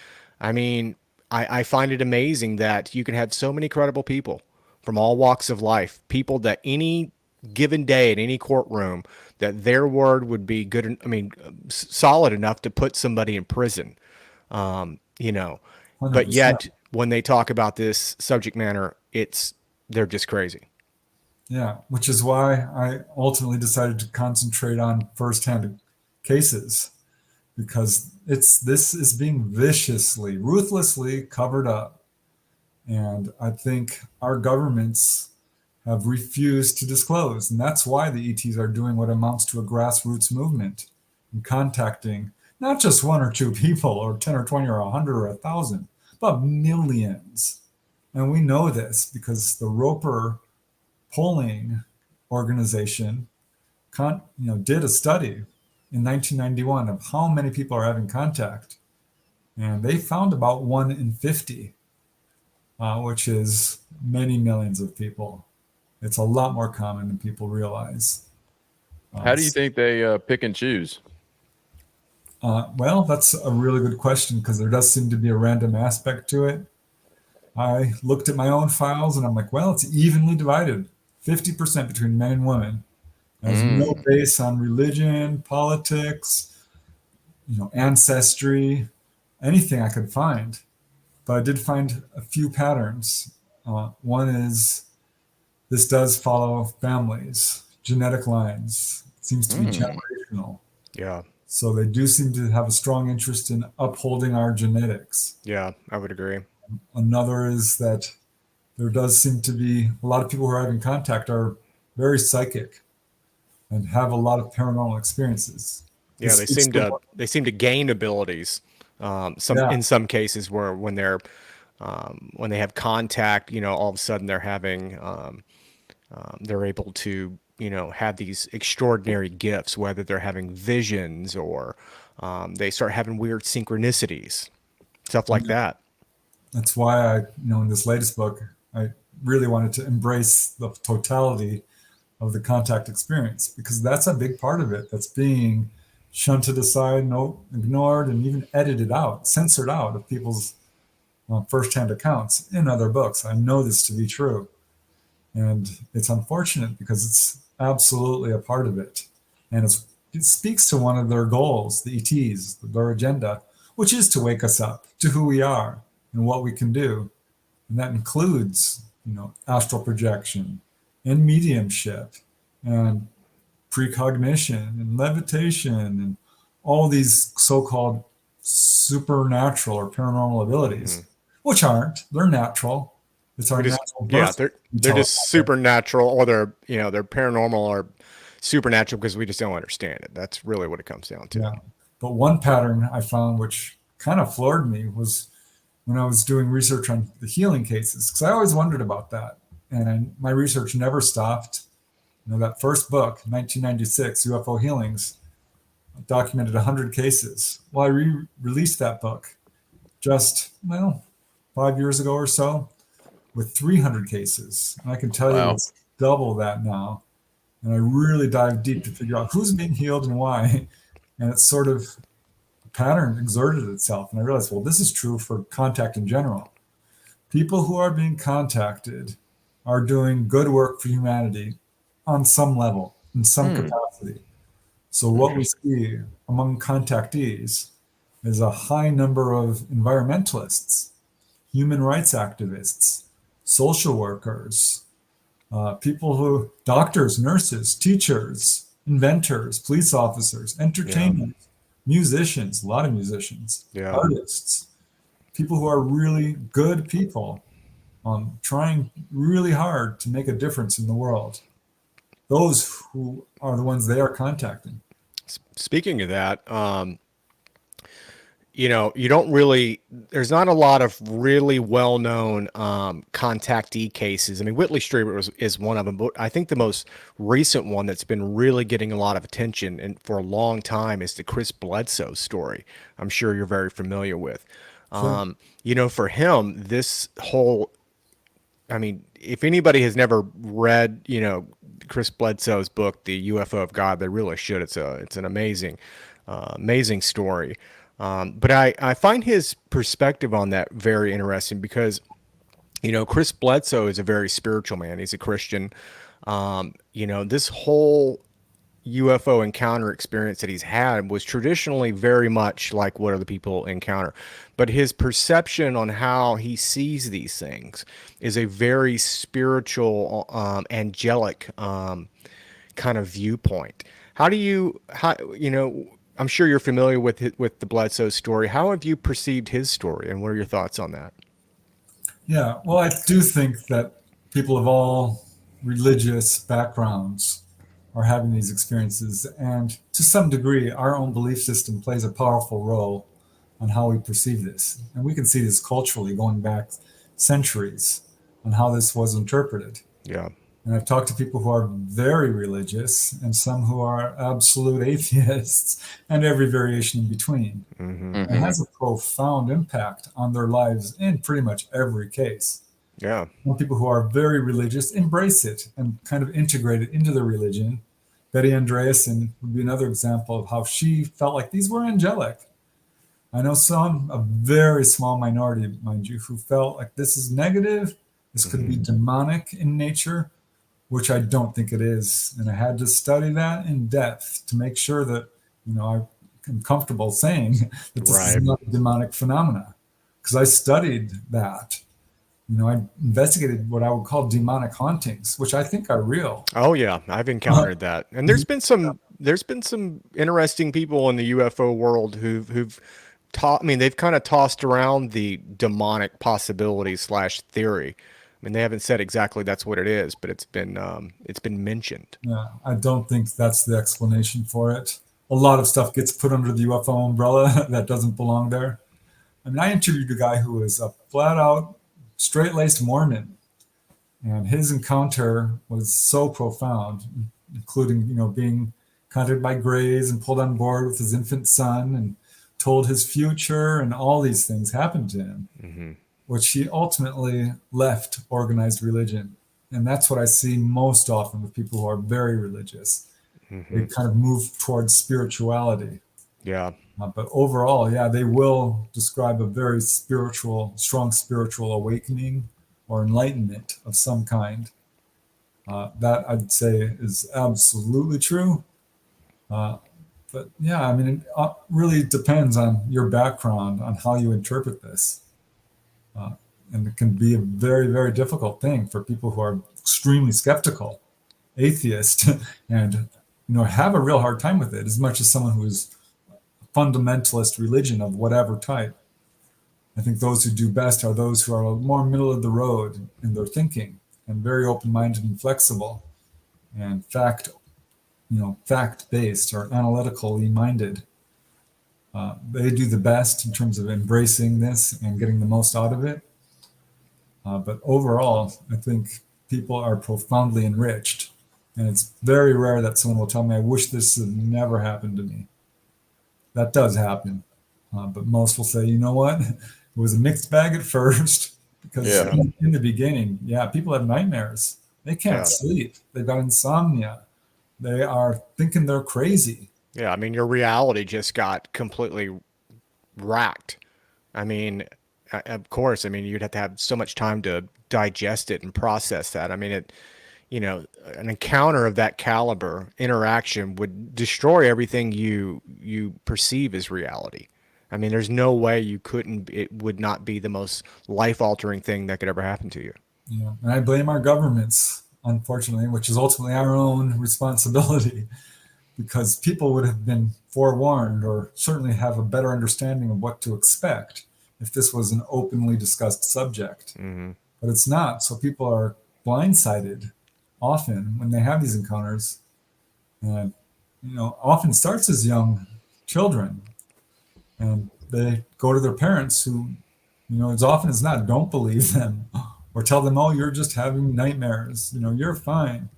I mean, I find it amazing that you can have so many credible people from all walks of life, people that any given day in any courtroom, that their word would be good. I mean, solid enough to put somebody in prison. You know, but 100%. yet when they talk about this subject matter, they're just crazy. Yeah, which is why I ultimately decided to concentrate on firsthand cases, because this is being viciously, ruthlessly covered up. And I think our governments have refused to disclose. And that's why the ETs are doing what amounts to a grassroots movement and contacting not just one or two people or 10 or 20 or 100 or 1,000, but millions. And we know this because the Roper polling organization did a study in 1991 of how many people are having contact. And they found about 1 in 50. which is many millions of people. It's a lot more common than people realize. How do you think they pick and choose? Well, that's a really good question because there does seem to be a random aspect to it. I looked at my own files and I'm like, well, it's evenly divided, 50% between men and women. There's no base on religion, politics, ancestry, anything I could find. But I did find a few patterns. One is this does follow families, genetic lines. It seems to be generational. Yeah. So they do seem to have a strong interest in upholding our genetics. Yeah, I would agree. Another is that there does seem to be a lot of people who are having contact are very psychic and have a lot of paranormal experiences. Yeah, they seem to gain abilities. In some cases where when they have contact, all of a sudden they're having they're able to have these extraordinary gifts, whether they're having visions or they start having weird synchronicities, stuff like that. That's why in this latest book, I really wanted to embrace the totality of the contact experience because that's a big part of it that's being shunted aside, ignored, and even edited out, censored out of people's firsthand accounts in other books. I know this to be true. And it's unfortunate because it's absolutely a part of it. And it speaks to one of their goals, the ETs, their agenda, which is to wake us up to who we are and what we can do. And that includes, astral projection and mediumship and precognition and levitation and all these so-called supernatural or paranormal abilities, which aren't. They're natural. It's our natural birth. Yeah, they're just supernatural, or they're paranormal or supernatural because we just don't understand it. That's really what it comes down to. Yeah. But one pattern I found which kind of floored me was when I was doing research on the healing cases, because I always wondered about that. And my research never stopped. That first book, 1996, UFO Healings, documented 100 cases. Well, I released that book just, 5 years ago or so with 300 cases. And I can tell you it's double that now. And I really dive deep to figure out who's being healed and why. And it's sort of a pattern exerted itself. And I realized, well, this is true for contact in general. People who are being contacted are doing good work for humanity on some level, in some capacity. So what we see among contactees is a high number of environmentalists, human rights activists, social workers, doctors, nurses, teachers, inventors, police officers, entertainers, musicians, a lot of musicians, artists, people who are really good people, trying really hard to make a difference in the world. Those who are the ones they are contacting. Speaking of that, you don't really, there's not a lot of really well-known contactee cases. I mean, Whitley Steber is one of them, but I think the most recent one that's been really getting a lot of attention and for a long time is the Chris Bledsoe story. I'm sure you're very familiar with. Sure. For him, this whole, I mean, if anybody has never read, Chris Bledsoe's book, The UFO of God, they really should. It's an amazing, amazing story. But I find his perspective on that very interesting because, Chris Bledsoe is a very spiritual man. He's a Christian. This whole UFO encounter experience that he's had was traditionally very much like what other people encounter. But his perception on how he sees these things is a very spiritual, angelic kind of viewpoint. I'm sure you're familiar with the Bledsoe story. How have you perceived his story, and what are your thoughts on that? Yeah, well, I do think that people of all religious backgrounds are having these experiences, and to some degree, our own belief system plays a powerful role on how we perceive this. And we can see this culturally going back centuries on how this was interpreted. Yeah. And I've talked to people who are very religious and some who are absolute atheists and every variation in between. It has a profound impact on their lives in pretty much every case. Yeah. Some people who are very religious embrace it and kind of integrate it into their religion. Betty Andreasen would be another example of how she felt like these were angelic. I know some, a very small minority, mind you, who felt like this is negative, this could be demonic in nature, which I don't think it is. And I had to study that in depth to make sure that, I'm comfortable saying that this is not a demonic phenomena, because I studied that. I investigated what I would call demonic hauntings, which I think are real. Oh yeah, I've encountered that, and there's been some interesting people in the UFO world who've taught. I mean, they've kind of tossed around the demonic possibility / theory. I mean, they haven't said exactly that's what it is, but it's been mentioned. Yeah, I don't think that's the explanation for it. A lot of stuff gets put under the UFO umbrella that doesn't belong there. I mean, I interviewed a guy who was a flat out straight-laced Mormon, and his encounter was so profound, including, being contacted by Greys and pulled on board with his infant son and told his future, and all these things happened to him, which he ultimately left organized religion. And that's what I see most often with people who are very religious. They kind of move towards spirituality. Yeah. But overall, yeah, they will describe a very strong spiritual awakening or enlightenment of some kind. That I'd say is absolutely true. But yeah, I mean, it really depends on your background, on how you interpret this. And it can be a very, very difficult thing for people who are extremely skeptical, atheist, and have a real hard time with it, as much as someone who is fundamentalist religion of whatever type. I think those who do best are those who are more middle of the road in their thinking and very open-minded and flexible and fact-based or analytically minded. They do the best in terms of embracing this and getting the most out of it. But overall, I think people are profoundly enriched. And it's very rare that someone will tell me, I wish this had never happened to me. That does happen. But most will say, you know what? It was a mixed bag at first. Because in the beginning, people have nightmares. They can't sleep. They've got insomnia. They are thinking they're crazy. Yeah, I mean, your reality just got completely racked. I mean, of course, I mean, you'd have to have so much time to digest it and process that. I mean, an encounter of that caliber, interaction, would destroy everything you perceive as reality. I mean, there's no way it would not be the most life-altering thing that could ever happen to you. Yeah, and I blame our governments, unfortunately, which is ultimately our own responsibility, because people would have been forewarned or certainly have a better understanding of what to expect if this was an openly discussed subject. But it's not, so people are blindsided often when they have these encounters. And often starts as young children, and they go to their parents who, as often as not, don't believe them or tell them, oh, you're just having nightmares, you're fine.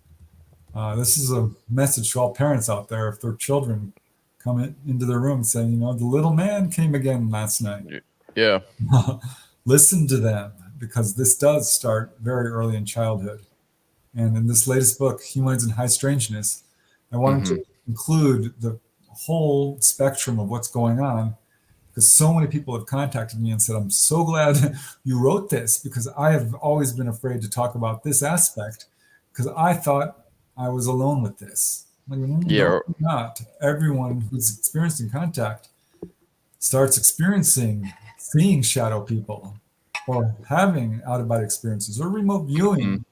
This is a message to all parents out there. If their children come into their room saying, the little man came again last night. Yeah. Listen to them, because this does start very early in childhood. And in this latest book, Humanoids and High Strangeness, I wanted to include the whole spectrum of what's going on, because so many people have contacted me and said, I'm so glad you wrote this, because I have always been afraid to talk about this aspect, because I thought I was alone with this. Like, no, not. Everyone who's experiencing contact starts seeing shadow people, or having out-of-body experiences, or remote viewing,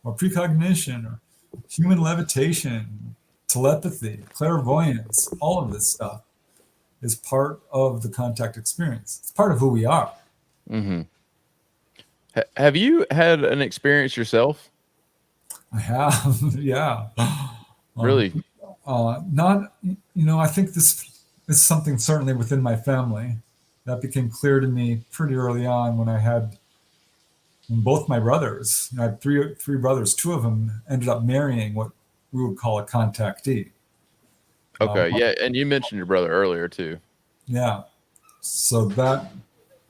or precognition, or human levitation, telepathy, clairvoyance. All of this stuff is part of the contact experience. It's part of who we are. Have you had an experience yourself? I have, yeah. Really? Not, I think this is something certainly within my family that became clear to me pretty early on when I had And both my brothers, I had three brothers, two of them ended up marrying what we would call a contactee. Okay. Yeah. And you mentioned your brother earlier too. Yeah. So that,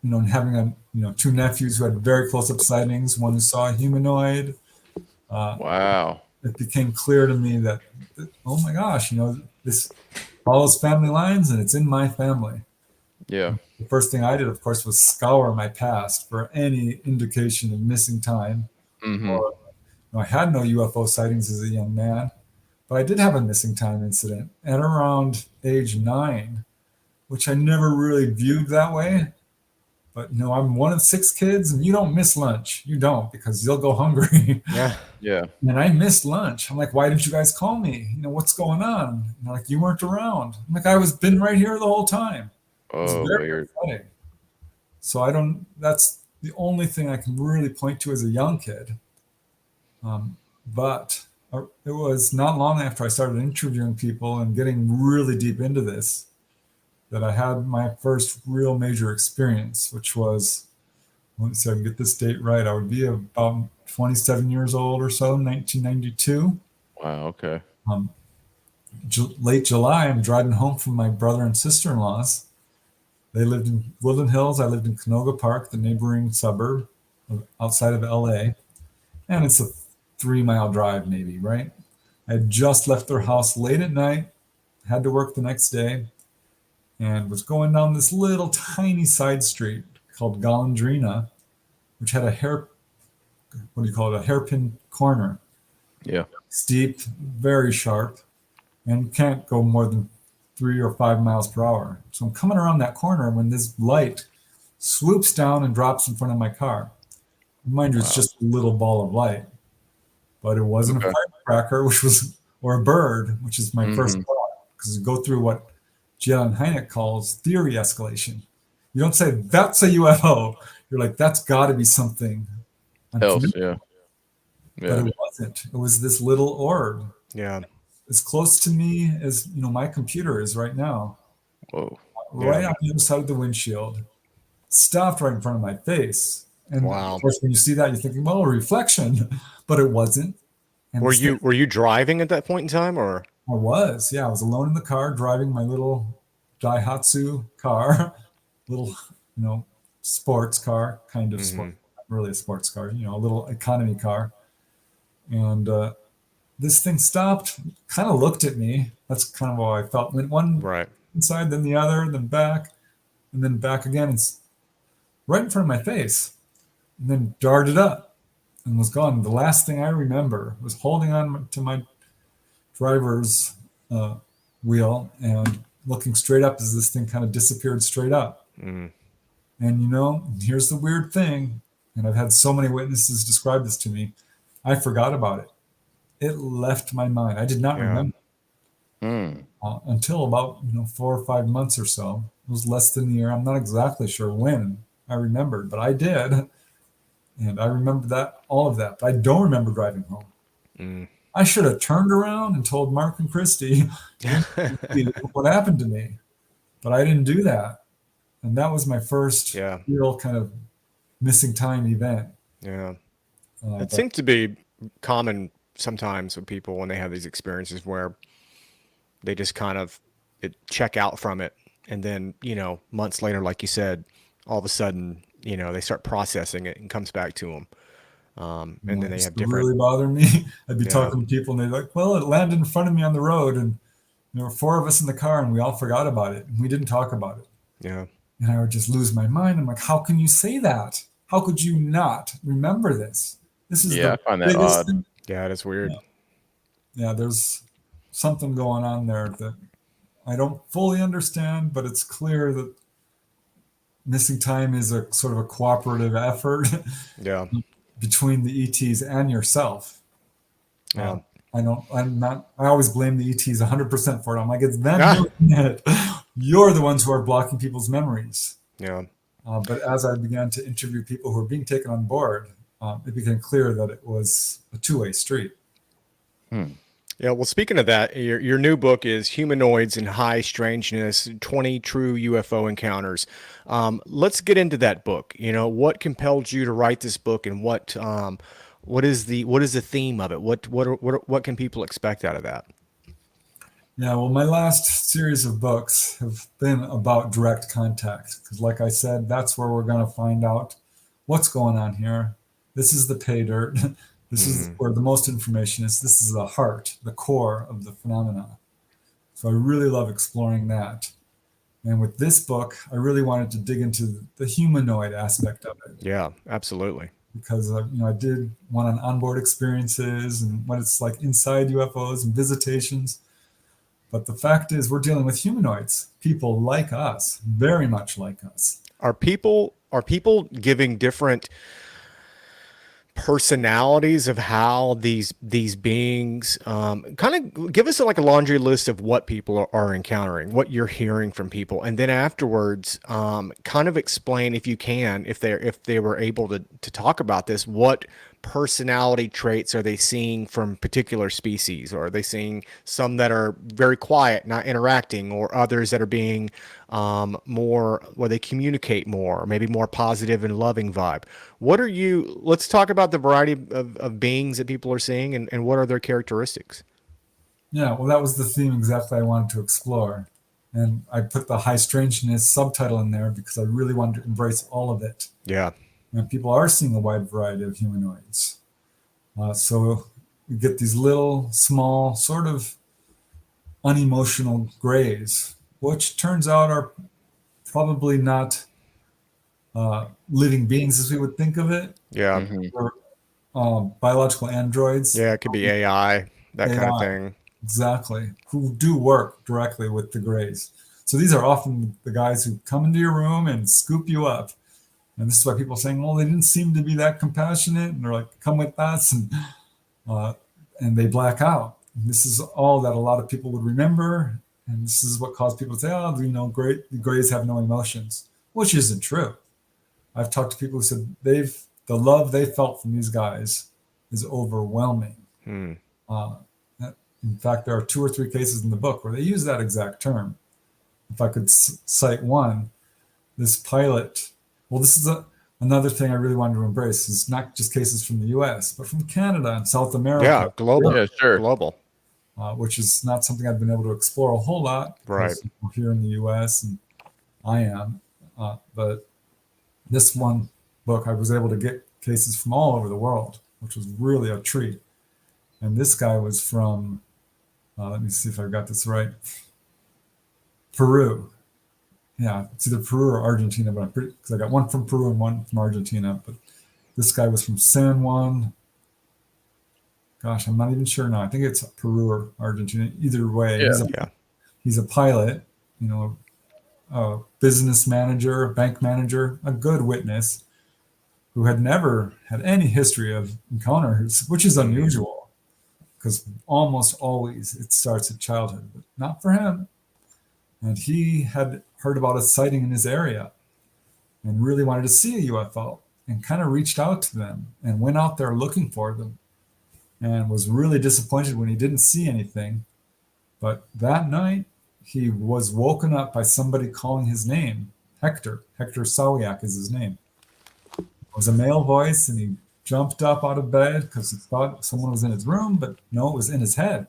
and having two nephews who had very close-up sightings, one who saw a humanoid. Wow. It became clear to me that, oh my gosh, this follows family lines and it's in my family. Yeah. The first thing I did, of course, was scour my past for any indication of missing time. Or, I had no UFO sightings as a young man, but I did have a missing time incident at around age 9, which I never really viewed that way. But I'm one of 6 kids, and you don't miss lunch. You don't, because you'll go hungry. Yeah. Yeah. And I missed lunch. I'm like, why didn't you guys call me? What's going on? And they're like, you weren't around. I'm like, been right here the whole time. It's Oh, very weird. upsetting. So that's the only thing I can really point to as a young kid. But it was not long after I started interviewing people and getting really deep into this that I had my first real major experience, which was, let me see if I can get this date right. I would be about 27 years old or so, 1992. Wow. Okay. Late July, I'm driving home from my brother and sister-in-law's. They lived in Woodland Hills. I lived in Canoga Park, the neighboring suburb outside of LA. And it's a 3-mile drive maybe, right? I had just left their house late at night, had to work the next day, and was going down this little tiny side street called Golondrina, which had a hairpin corner. Yeah. Steep, very sharp, and can't go more than 3 or 5 miles per hour. So I'm coming around that corner when this light swoops down and drops in front of my car. Mind you, it's just a little ball of light, but it wasn't a firecracker, or a bird, which is my first thought, because you go through what J.Allen Hynek calls theory escalation. You don't say that's a UFO. You're like, that's got to be something else. Yeah. But it wasn't. It was this little orb. Yeah. As close to me as my computer is right now. Whoa. Right on the other side of the windshield. Stopped right in front of my face. And Wow. of course, when you see that, you're thinking, well, a reflection, but it wasn't. And Were you driving at that point in time, or? I was, yeah. I was alone in the car driving my little Daihatsu car, little, sports car, kind of sport, not really a sports car, a little economy car. And this thing stopped, kind of looked at me. That's kind of how I felt. Went one inside, then the other, then back, and then back again. It's right in front of my face, and then darted up and was gone. The last thing I remember was holding on to my driver's wheel and looking straight up as this thing kind of disappeared straight up. And here's the weird thing, and I've had so many witnesses describe this to me. I forgot about it. It left my mind. I did not remember until about 4 or 5 months or so. It was less than a year. I'm not exactly sure when I remembered, but I did. And I remember all of that. But I don't remember driving home. I should have turned around and told Mark and Christy what happened to me. But I didn't do that. And that was my first real kind of missing time event. Yeah. It seems to be common sometimes with people when they have these experiences where they just kind of check out from it. And then, months later, like you said, all of a sudden, they start processing it and comes back to them. And then they have different. Really bother me. I'd be talking to people and they're like, well, it landed in front of me on the road and there were 4 of us in the car and we all forgot about it. And we didn't talk about it. Yeah. And I would just lose my mind. I'm like, how can you say that? How could you not remember this? This is I find that odd. thing. Yeah, that's weird. Yeah, there's something going on there that I don't fully understand, but it's clear that missing time is a sort of a cooperative effort between the ETs and yourself. Yeah. I always blame the ETs 100% for it. I'm like, it's them doing it. You're the ones who are blocking people's memories. Yeah. But as I began to interview people who were being taken on board, it became clear that it was a two-way street. Yeah, well, speaking of that, your new book is Humanoids and High Strangeness, 20 True UFO Encounters. Let's get into that book. You know, what compelled you to write this book, and what is the theme of it? What can people expect out of that? Yeah, well, my last series of books have been about direct contact because, like I said, that's where we're going to find out what's going on here. This is the pay dirt. This is Mm, where the most information is. This is the heart, the core of the phenomena. So I really love exploring that. And with this book, I really wanted to dig into the humanoid aspect of it yeah, absolutely. because I did one on onboard experiences and what it's like inside UFOs and visitations. But the fact is, we're dealing with humanoids, people like us, very much like us. Are people giving different personalities of how these beings kind of give us like a laundry list of what people are encountering, what you're hearing from people, and then afterwards kind of explain, if you can, if they were able to talk about this, what personality traits are they seeing from particular species, or are they seeing some that are very quiet, not interacting, or others that are being more, where they communicate more, maybe more positive and loving vibe. Let's talk about the variety of beings that people are seeing, and what are their characteristics. Yeah, well, that was the theme exactly I wanted to explore. And I put the high strangeness subtitle in there because I really wanted to embrace all of it. Yeah. And people are seeing a wide variety of humanoids. So we get these little, small, sort of unemotional grays, which turns out are probably not living beings as we would think of it. Yeah. Hmm. They're biological androids, Yeah, it could be AI, that kind of AI, thing. exactly, who do work directly with the grays. So these are often the guys who come into your room and scoop you up. And this is why people are saying, well, they didn't seem to be that compassionate. And they're like, come with us. Uh, and they black out. And this is all that a lot of people would remember. And this is what caused people to say, oh, great, the grays have no emotions, which isn't true. I've talked to people who said the love they felt from these guys is overwhelming. Hmm. Uh, in fact, there are 2 or 3 cases in the book where they use that exact term. If I could cite one, this pilot. Well, this is another thing I really wanted to embrace is not just cases from the U.S., but from Canada and South Yeah, America, global. Yeah, sure. Global. which is not something I've been able to explore a whole lot Right. because we're here in the U.S. and I am. But this one book, I was able to get cases from all over the world, which was really a treat. And this guy was from, let me see if I got this right, Peru. Yeah, it's either Peru or Argentina, but I'm pretty, because I got one from Peru and one from Argentina. But this guy was from San Juan. Gosh, I'm not even sure now. I think it's Peru or Argentina. Either way, Yeah. Yeah. he's a pilot, a business manager, a bank manager, a good witness who had never had any history of encounters, which is unusual because almost always it starts at childhood, but not for him. And he had heard about a sighting in his area and really wanted to see a UFO and kind of reached out to them and went out there looking for them and was really disappointed when he didn't see anything. But that night, he was woken up by somebody calling his name, Hector. Hector Sawiak is his name. It was a male voice, and he jumped up out of bed because he thought someone was in his room, but no, it was in his head.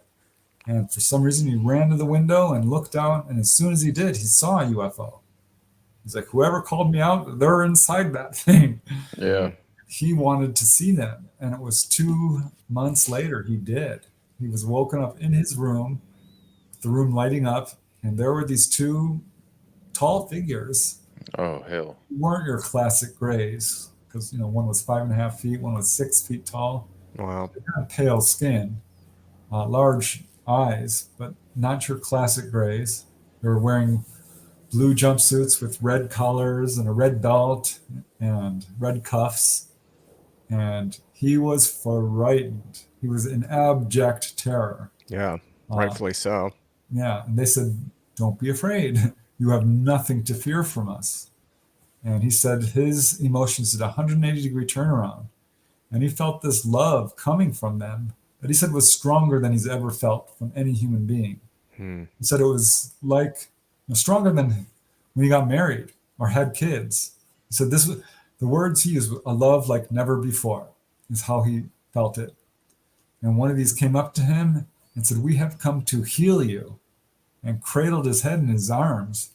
And for some reason, he ran to the window and looked out, and as soon as he did, he saw a UFO. He's like, whoever called me out, they're inside that thing. Yeah. He wanted to see them, and it was 2 months later he did. He was woken up in his room, the room lighting up, and there were these 2 tall figures Oh, hell. who weren't your classic grays because one was 5.5 feet, one was 6 feet tall. Wow. They had pale skin, large eyes, but not your classic grays. They were wearing blue jumpsuits with red collars and a red belt and red cuffs. And he was frightened. He was in abject terror. Yeah. Rightfully so. Yeah. And they said, don't be afraid. You have nothing to fear from us. And he said his emotions did a 180-degree turnaround. And he felt this love coming from them that he said was stronger than he's ever felt from any human being. He said it was like stronger than when he got married or had kids. He said this was the words he used, a love like never before, is how he felt it. And one of these came up to him and said, "We have come to heal you," and cradled his head in his arms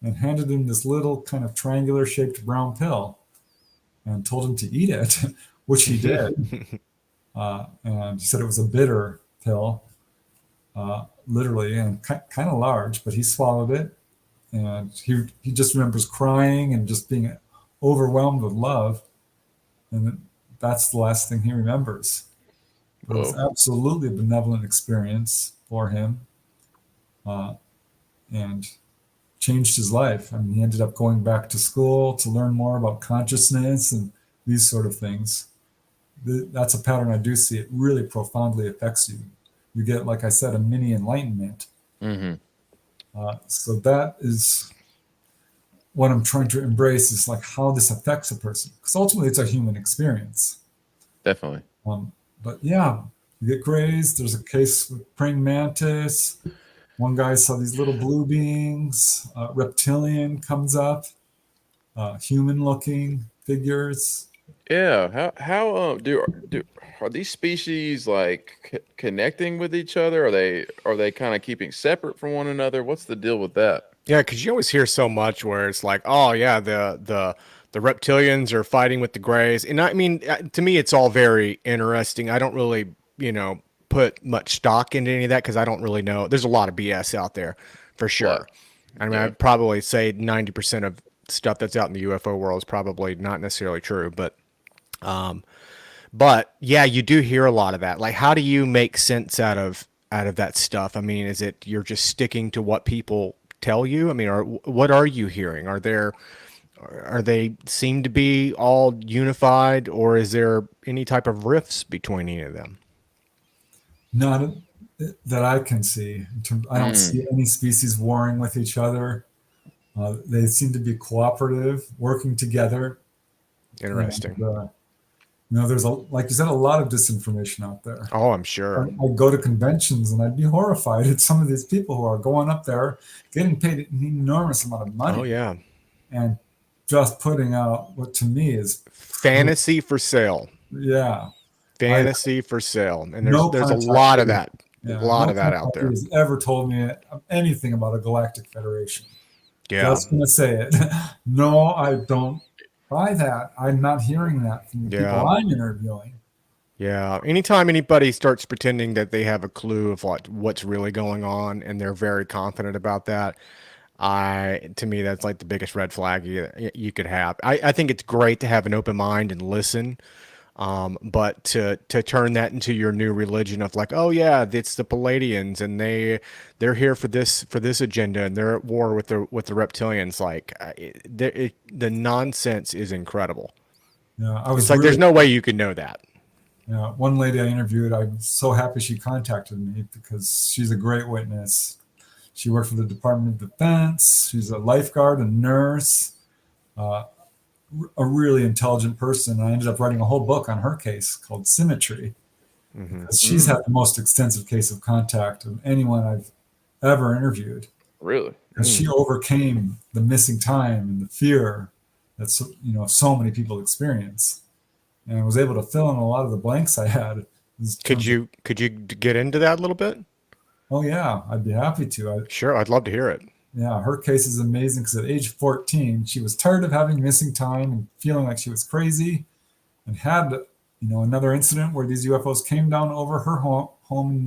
and handed him this little kind of triangular shaped brown pill and told him to eat it, which he did. And he said it was a bitter pill, literally, and kind of large, but he swallowed it. And he just remembers crying and just being overwhelmed with love. And that's the last thing he remembers. But it was absolutely a benevolent experience for him, and changed his life. I mean, he ended up going back to school to learn more about consciousness and these sort of things. That's a pattern I do see. It really profoundly affects you. You get, like I said, a mini enlightenment. So that is what I'm trying to embrace, is like how this affects a person. Because ultimately it's a human experience. Definitely. But yeah, you get grazed. There's a case with praying mantis. One guy saw these little blue beings. Reptilian comes up. Human-looking figures. Yeah. How are these species like connecting with each other? Are they kind of keeping separate from one another? What's the deal with that? Yeah, because you always hear so much where it's like, oh yeah, the reptilians are fighting with the Greys, and I mean, to me, it's all very interesting. I don't really, put much stock into any of that because I don't really know. There's a lot of BS out there, for sure. I mean, I'd probably say 90% of stuff that's out in the UFO world is probably not necessarily true, but yeah, you do hear a lot of that. Like, how do you make sense out of that stuff? I mean, is it you're just sticking to what people tell you? I mean, what are you hearing? Are they seem to be all unified, or is there any type of rifts between any of them? Not that I can see. I don't see any species warring with each other. They seem to be cooperative, working together. Interesting. And, there's like you said, a lot of disinformation out there. Oh, I'm sure. I go to conventions and I'd be horrified at some of these people who are going up there, getting paid an enormous amount of money. Oh yeah. And just putting out what to me is fantasy for sale. Yeah. Fantasy for sale. And there's a lot of that. Yeah, a lot of that out there. Nobody's ever told me anything about a galactic federation. Yeah. Just going to say it. No, I don't buy that. I'm not hearing that from the people I'm interviewing. Yeah. Anytime anybody starts pretending that they have a clue of what's really going on and they're very confident about that, to me, that's like the biggest red flag you could have. I think it's great to have an open mind and listen. But to turn that into your new religion of like, oh yeah, it's the Palladians and they're here for this agenda and they're at war with the reptilians. Like the nonsense is incredible. Yeah, it's like there's no way you can know that. Yeah, one lady I interviewed, I'm so happy she contacted me because she's a great witness. She worked for the Department of Defense. She's a lifeguard, a nurse. A really intelligent person. I ended up writing a whole book on her case called Symmetry. Because she's had the most extensive case of contact of anyone I've ever interviewed. Really? Because she overcame the missing time and the fear that so many people experience, and was able to fill in a lot of the blanks I had. Could you get into that a little bit? Oh yeah, I'd be happy to. Sure, I'd love to hear it. Yeah, her case is amazing because at age 14, she was tired of having missing time and feeling like she was crazy, and had another incident where these UFOs came down over her home.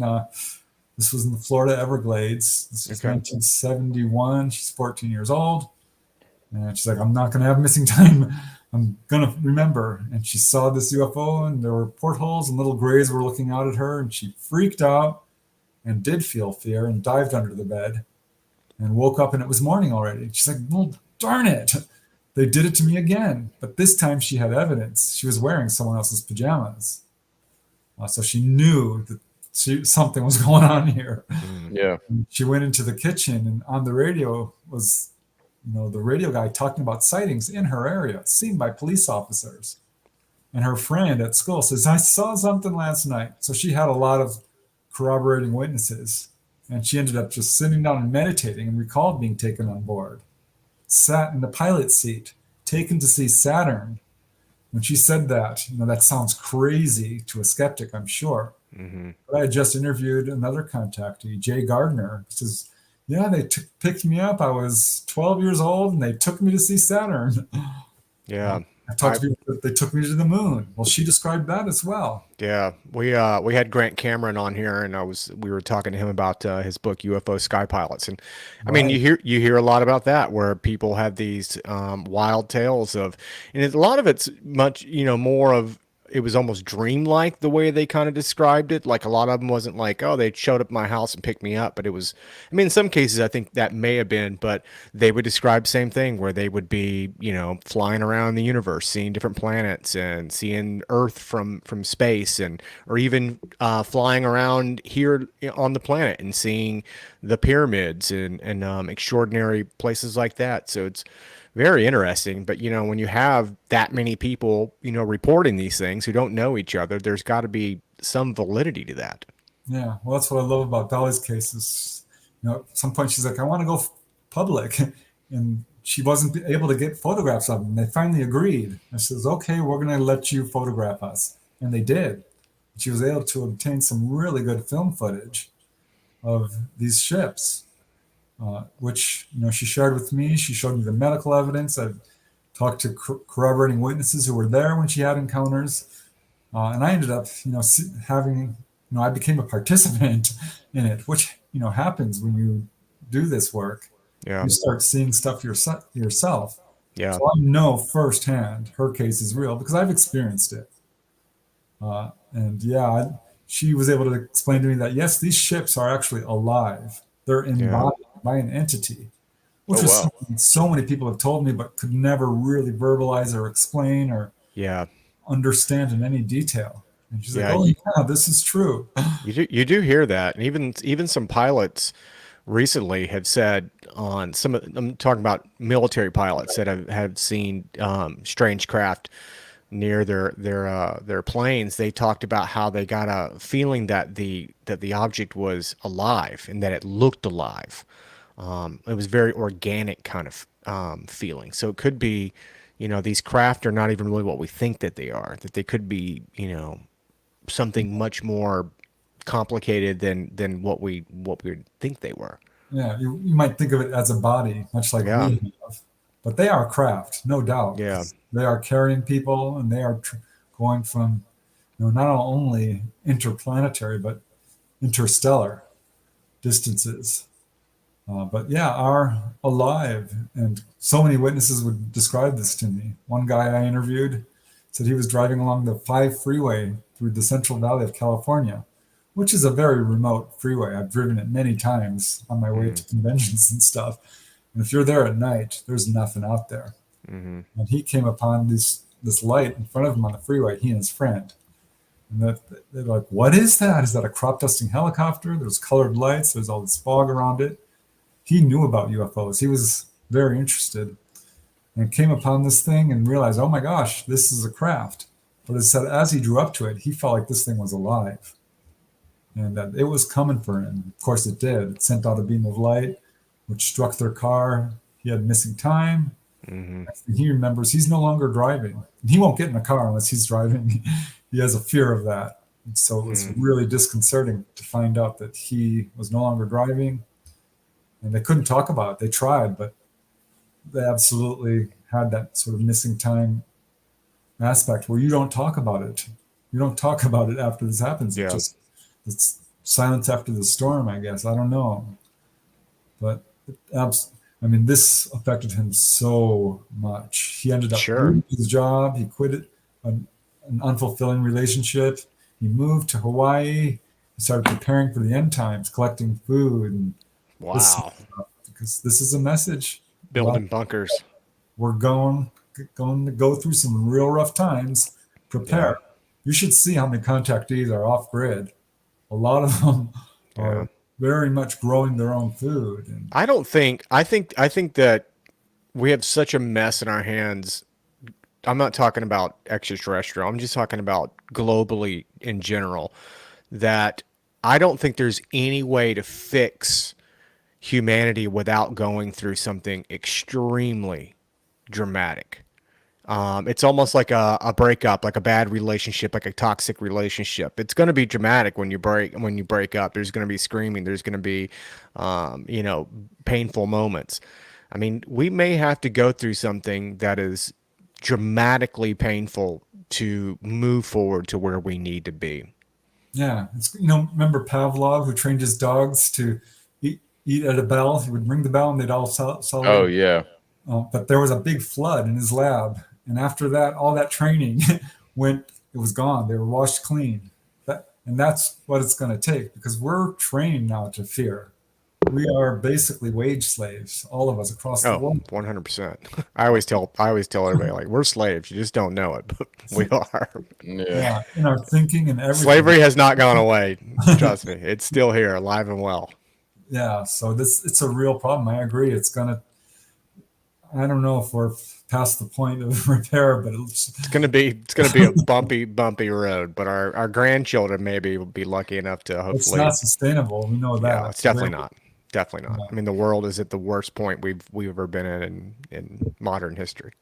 This was in the Florida Everglades. This was 1971. She's 14 years old, and she's like, "I'm not going to have missing time. I'm going to remember." And she saw this UFO, and there were portholes, and little grays were looking out at her, and she freaked out and did feel fear and dived under the bed. And woke up and it was morning already. She's like, "Well, darn it. They did it to me again." But this time she had evidence. She was wearing someone else's pajamas. So she knew that something was going on here. Yeah. And she went into the kitchen, and on the radio was, the radio guy talking about sightings in her area, seen by police officers. And her friend at school says, I saw something last night. So she had a lot of corroborating witnesses. And she ended up just sitting down and meditating and recalled being taken on board. Sat in the pilot seat, taken to see Saturn. When she said that, that sounds crazy to a skeptic, I'm sure. Mm-hmm. But I had just interviewed another contactee, Jay Gardner. He says, yeah, they picked me up. I was 12 years old, and they took me to see Saturn. Yeah. I talked to people, they took me to the moon. Well, she described that as well. Yeah, we had Grant Cameron on here, and we were talking to him about his book UFO Sky Pilots, and I mean you hear a lot about that, where people have these wild tales of, and a lot of it's much more of, it was almost dreamlike the way they kind of described it. Like a lot of them wasn't like, oh, they showed up at my house and picked me up, but it was, I mean, in some cases I think that may have been, but they would describe the same thing where they would be, flying around the universe, seeing different planets and seeing Earth from space, and or even flying around here on the planet and seeing the pyramids and extraordinary places like that. So it's very interesting. But, when you have that many people, reporting these things who don't know each other, there's got to be some validity to that. Yeah. Well, that's what I love about Dolly's cases. At some point she's like, I want to go public. And she wasn't able to get photographs of them. They finally agreed. And she says, okay, we're going to let you photograph us. And they did. She was able to obtain some really good film footage of these ships. Which she shared with me. She showed me the medical evidence. I've talked to corroborating witnesses who were there when she had encounters, and I ended up, having, I became a participant in it, which happens when you do this work. Yeah, you start seeing stuff yourself. Yeah, so I know firsthand her case is real because I've experienced it. And yeah, she was able to explain to me that yes, these ships are actually alive. They're embodied by an entity, which is something so many people have told me, but could never really verbalize or explain or understand in any detail. And she's like, "Oh yeah, this is true." You do hear that, and even some pilots recently have said on some of, I'm talking about military pilots that have seen strange craft near their planes. They talked about how they got a feeling that the object was alive and that it looked alive. It was very organic kind of feeling. So it could be, these craft are not even really what we think that they are. That they could be, something much more complicated than what we would think they were. Yeah, you might think of it as a body, much like we have, but they are craft, no doubt. Yeah. They are carrying people, and they are going from, not only interplanetary but interstellar distances. But yeah, are alive, and so many witnesses would describe this to me. One guy I interviewed said he was driving along the 5 freeway through the Central Valley of California, which is a very remote freeway. I've driven it many times on my way to conventions and stuff. And if you're there at night, there's nothing out there. Mm-hmm. And he came upon this light in front of him on the freeway, he and his friend. And they're like, what is that? Is that a crop dusting helicopter? There's colored lights. There's all this fog around it. He knew about UFOs. He was very interested and came upon this thing and realized, oh my gosh, this is a craft. But it said as he drew up to it, he felt like this thing was alive and that it was coming for him. Of course it did. It sent out a beam of light, which struck their car. He had missing time. Mm-hmm. And he remembers he's no longer driving. He won't get in a car unless he's driving. He has a fear of that. And so it was really disconcerting to find out that he was no longer driving. And they couldn't talk about it. They tried, but they absolutely had that sort of missing time aspect where you don't talk about it. You don't talk about it after this happens. Yeah. It's silence after the storm, I guess. I don't know. But this affected him so much. He ended up losing his job. He quit an unfulfilling relationship. He moved to Hawaii. He started preparing for the end times, collecting food. And because this is a message. Building bunkers. We're going to go through some real rough times. Prepare. Yeah. You should see how many contactees are off grid. A lot of them are very much growing their own food. And I think that we have such a mess in our hands. talking about extraterrestrial. I'm just talking about globally in general. That I don't think there's any way to fix humanity without going through something extremely dramatic. It's almost like a breakup, like a bad relationship, like a toxic relationship. It's going to be dramatic when you break up. There's going to be screaming. There's going to be, painful moments. I mean, we may have to go through something that is dramatically painful to move forward to where we need to be. Yeah, it's, remember Pavlov, who trained his dogs to eat at a bell? He would ring the bell and they'd all salivate. Oh yeah. But there was a big flood in his lab, and after that, all that training it was gone. They were washed clean. And that's what it's going to take, because we're trained now to fear. We are basically wage slaves, all of us across the world. 100%. I always tell everybody, like, we're slaves. You just don't know it, but we are. Yeah, in our thinking and everything. Slavery has not gone away. Trust me, it's still here, alive and well. Yeah, so it's a real problem. I agree. I don't know if we're past the point of repair, but it's gonna be a bumpy road. But our grandchildren maybe will be lucky enough to hopefully. It's not sustainable. We know that. Yeah, it's definitely not. Definitely not. Yeah. I mean, the world is at the worst point we've ever been in modern history.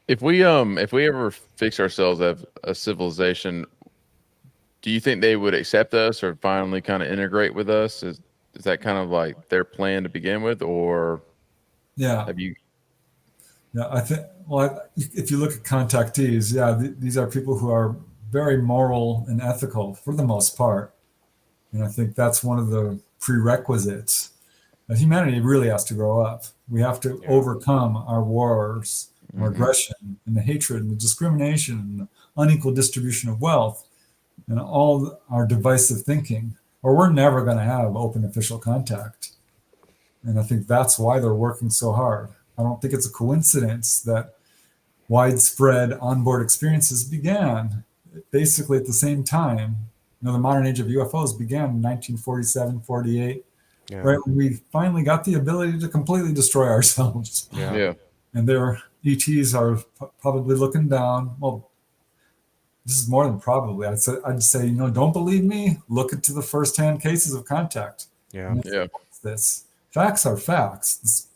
If we ever fix ourselves as a civilization, do you think they would accept us or finally kind of integrate with us? Is that kind of like their plan to begin with, or have you? Yeah, I think. Well, if you look at contactees, these are people who are very moral and ethical for the most part, and I think that's one of the prerequisites. That humanity really has to grow up. We have to overcome our wars, our aggression, and the hatred, and the discrimination, and the unequal distribution of wealth, and all our divisive thinking, or we're never going to have open official contact. And I think that's why they're working so hard. I don't think it's a coincidence that widespread onboard experiences began basically at the same time. The modern age of UFOs began in 1947, 48, right when we finally got the ability to completely destroy ourselves. Yeah. And their ETs are probably looking down. Well, this is more than probably. I'd say, don't believe me? Look into the firsthand cases of contact. Yeah. This. Facts are facts.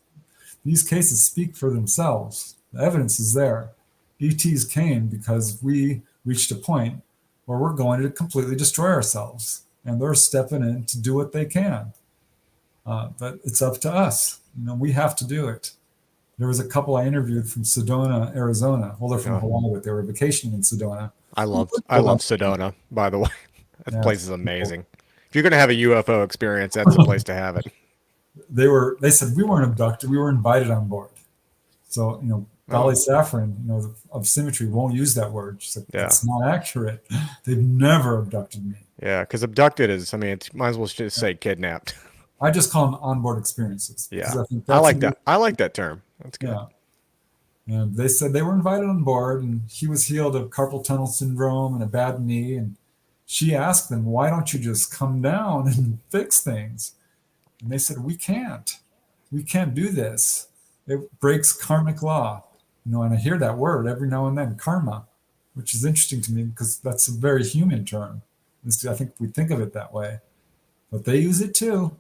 These cases speak for themselves. The evidence is there. ETs came because we reached a point where we're going to completely destroy ourselves, and they're stepping in to do what they can. But it's up to us. We have to do it. There was a couple I interviewed from Sedona, Arizona. Well, they're from Hawaii, but they were vacationing in Sedona. I love Sedona, by the way. That place is amazing. If you're going to have a UFO experience, that's the place to have it. They said we weren't abducted. We were invited on board. So, Dolly Saffron, of Symmetry won't use that word. She's like, that's not accurate. They've never abducted me. Yeah, because abducted is, it might as well just say kidnapped. I just call them onboard experiences. Yeah, I like that. I like that term. That's good. Yeah. And they said they were invited on board, and he was healed of carpal tunnel syndrome and a bad knee. And she asked them, why don't you just come down and fix things? And they said, we can't do this. It breaks karmic law. And I hear that word every now and then, karma, which is interesting to me because that's a very human term. I think we think of it that way, but they use it too.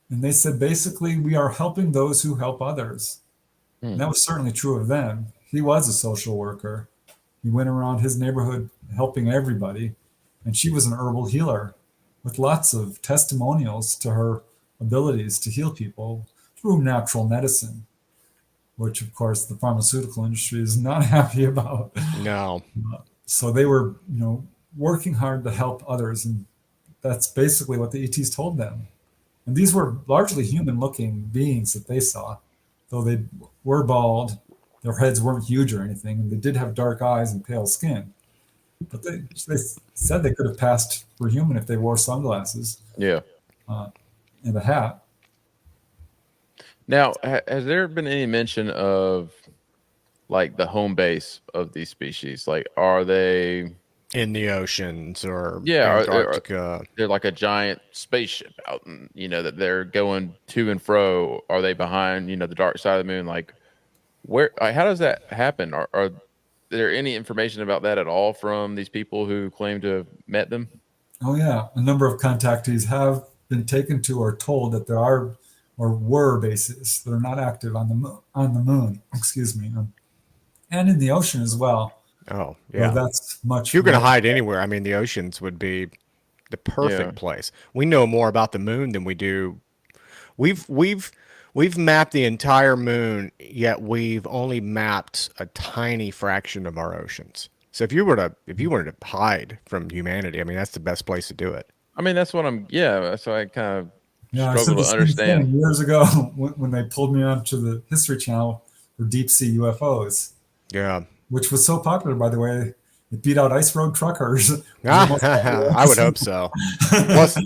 And they said, basically, we are helping those who help others. And that was certainly true of them. He was a social worker. He went around his neighborhood helping everybody. And she was an herbal healer with lots of testimonials to her abilities to heal people through natural medicine, which, of course, the pharmaceutical industry is not happy about. No. So they were, working hard to help others. And that's basically what the ETs told them. And these were largely human-looking beings that they saw, though they were bald. Their heads weren't huge or anything, and they did have dark eyes and pale skin. But they said they could have passed for human if they wore sunglasses. Yeah. And a hat. Now, has there been any mention of like the home base of these species? Like, are they in the oceans or Antarctica? They're like a giant spaceship out, that they're going to and fro. Are they behind, the dark side of the moon? Like, how does that happen? Are there any information about that at all from these people who claim to have met them? Oh yeah, a number of contactees have been taken to or told that there are or were bases that are not active on the moon. Excuse me, and in the ocean as well. Oh, Though yeah. that's much. If you're going to more. hide anywhere, I mean, the oceans would be the perfect Yeah. place. We know more about the moon than we do. We've mapped the entire moon, yet we've only mapped a tiny fraction of our oceans. So if you wanted to hide from humanity, I mean, that's the best place to do it. I mean, that's what I'm. Yeah, so I kind of Yeah, I struggle said the to same thing understand. years ago when they pulled me onto the History Channel for deep sea UFOs, Yeah. which was so popular, by the way. It beat out Ice Road Truckers. Was the most I would hope so.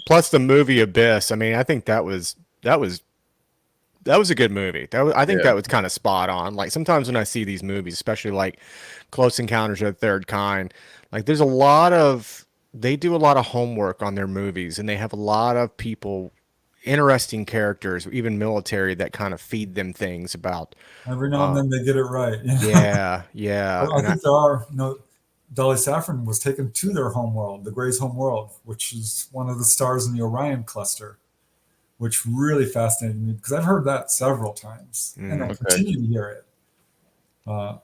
Plus the movie Abyss. I mean, I think that was a good movie. I think Yeah. that was kind of spot on. Like sometimes when I see these movies, especially like Close Encounters of the Third Kind, like they do a lot of homework on their movies, and they have a lot of people, interesting characters, even military, that kind of feed them things about. Every now and then they get it right. Yeah. Yeah, I think there are, Dolly Saffron was taken to their homeworld, the Greys' homeworld, which is one of the stars in the Orion cluster, which really fascinated me because I've heard that several times and I Okay. continue to hear it.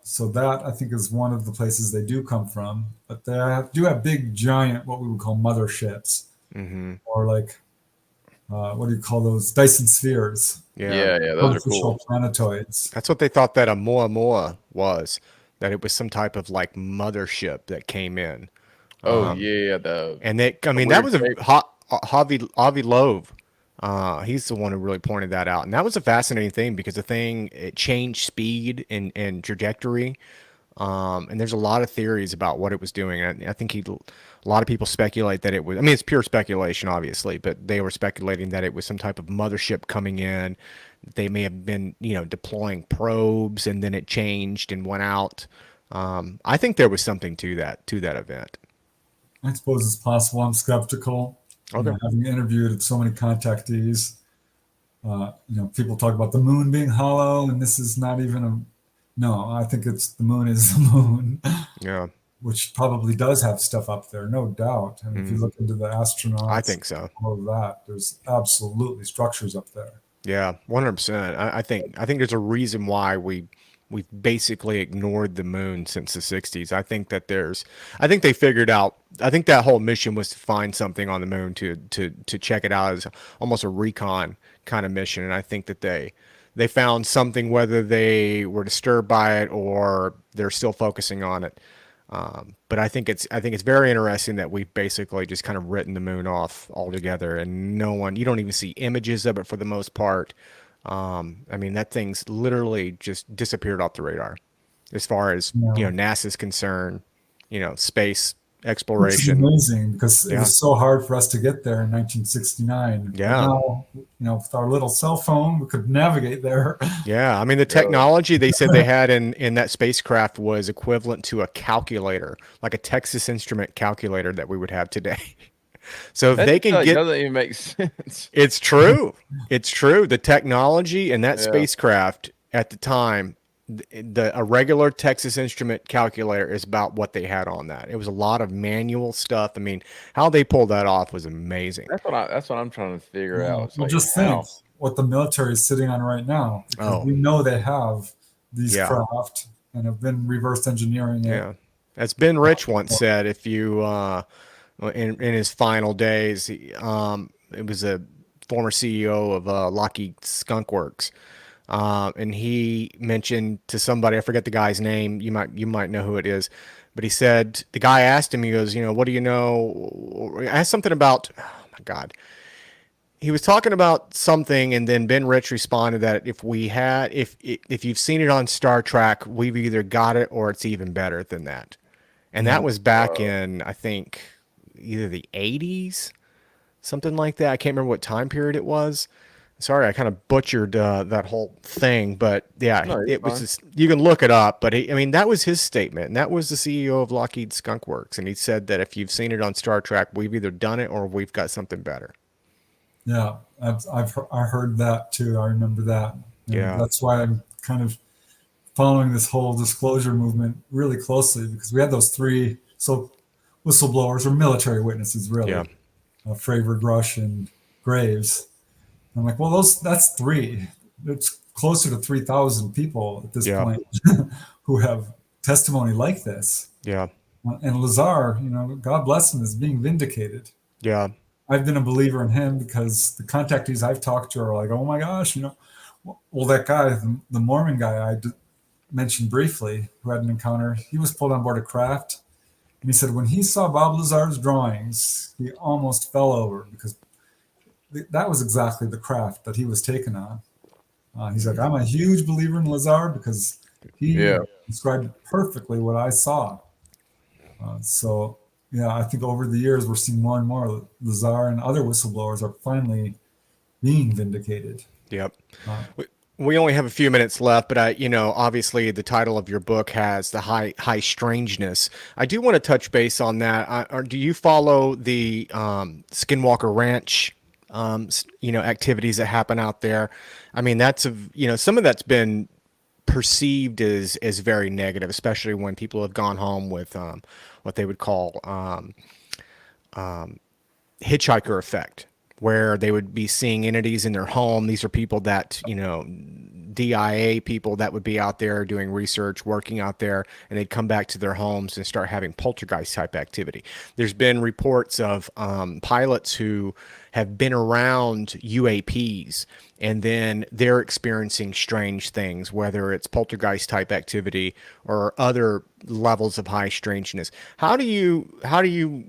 So that I think is one of the places they do come from, but they do have big, giant, what we would call motherships, or like what do you call those Dyson spheres? Yeah, those are Artificial cool. planetoids. That's what they thought that a Moa was. That it was some type of like mothership that came in. Oh yeah, the And I mean, that weird was a shape. Javi Love. He's the one who really pointed that out, and that was a fascinating thing because it changed speed and trajectory. And there's a lot of theories about what it was doing. I think a lot of people speculate that it was. I mean, it's pure speculation, obviously, but they were speculating that it was some type of mothership coming in. They may have been, deploying probes, and then it changed and went out. I think there was something to that event. I suppose it's possible. I'm skeptical. Okay. Having interviewed so many contactees, people talk about the moon being hollow, and this is not even a. No, I think the moon is the moon, Yeah, which probably does have stuff up there, no doubt. I mean, if you look into the astronauts, I think so. all of that, there's absolutely structures up there. Yeah, 100%. I think there's a reason why we've basically ignored the moon since the 60s. I think they figured out. I think that whole mission was to find something on the moon to check it out as almost a recon kind of mission. And I think that they found something, whether they were disturbed by it or they're still focusing on it. But I think it's very interesting that we've basically just kind of written the moon off altogether, and you don't even see images of it for the most part. I mean, that thing's literally just disappeared off the radar as far as, Yeah. NASA's concerned, space Which is exploration. amazing because it Yeah. was so hard for us to get there in 1969. Yeah. But now, with our little cell phone, we could navigate there. Yeah, I mean, the technology they said they had in that spacecraft was equivalent to a calculator, like a Texas Instrument calculator that we would have today. So if That they can get, doesn't even make sense. it's true. It's true. The technology in that Yeah. spacecraft at the time, a regular Texas Instrument calculator is about what they had on that. It was a lot of manual stuff. I mean, how they pulled that off was amazing. That's what I'm trying to figure out. It's Well, like, just how? think what the military is sitting on right now. Because Oh. we know they have these Yeah. craft and have been reverse engineering it. Yeah. As Ben Rich once said, if you in his final days, it was a former CEO of Lockheed Skunk Works, and he mentioned to somebody, I forget the guy's name, you might know who it is, but he said, the guy asked him, he goes, what do you know? Asked something about, oh my God. He was talking about something, and then Ben Rich responded that if you've seen it on Star Trek, we've either got it or it's even better than that. And that was back in, I think, either the 80s, something like that. I can't remember what time period it was. Sorry, I kind of butchered that whole thing, but yeah, No, it was. fine. Just, you can look it up, but I mean, that was his statement, and that was the CEO of Lockheed Skunk Works, and he said that if you've seen it on Star Trek, we've either done it or we've got something better. Yeah, I heard that too. I remember that. And Yeah. that's why I'm kind of following this whole disclosure movement really closely because we had those three whistleblowers or military witnesses, really, Yeah. Fravor, Rush, and Graves. I'm like, well, that's three. It's closer to 3,000 people at this point who have testimony like this. Yeah. And Lazar, God bless him, is being vindicated. Yeah. I've been a believer in him because the contactees I've talked to are like, oh my gosh, well, that guy, the Mormon guy I mentioned briefly, who had an encounter, he was pulled on board a craft. And he said when he saw Bob Lazar's drawings, he almost fell over because that was exactly the craft that he was taken on. He's like, I'm a huge believer in Lazar because he described perfectly what I saw. So, I think over the years, we're seeing more and more Lazar and other whistleblowers are finally being vindicated. Yep. We only have a few minutes left, but obviously the title of your book has the high strangeness. I do want to touch base on that. Do you follow the Skinwalker Ranch, activities that happen out there? I mean, that's some of that's been perceived as very negative, especially when people have gone home with what they would call hitchhiker effect, where they would be seeing entities in their home. These are people that, DIA people that would be out there doing research, working out there, and they'd come back to their homes and start having poltergeist type activity. There's been reports of pilots who have been around UAPs and then they're experiencing strange things, whether it's poltergeist type activity or other levels of high strangeness. How do you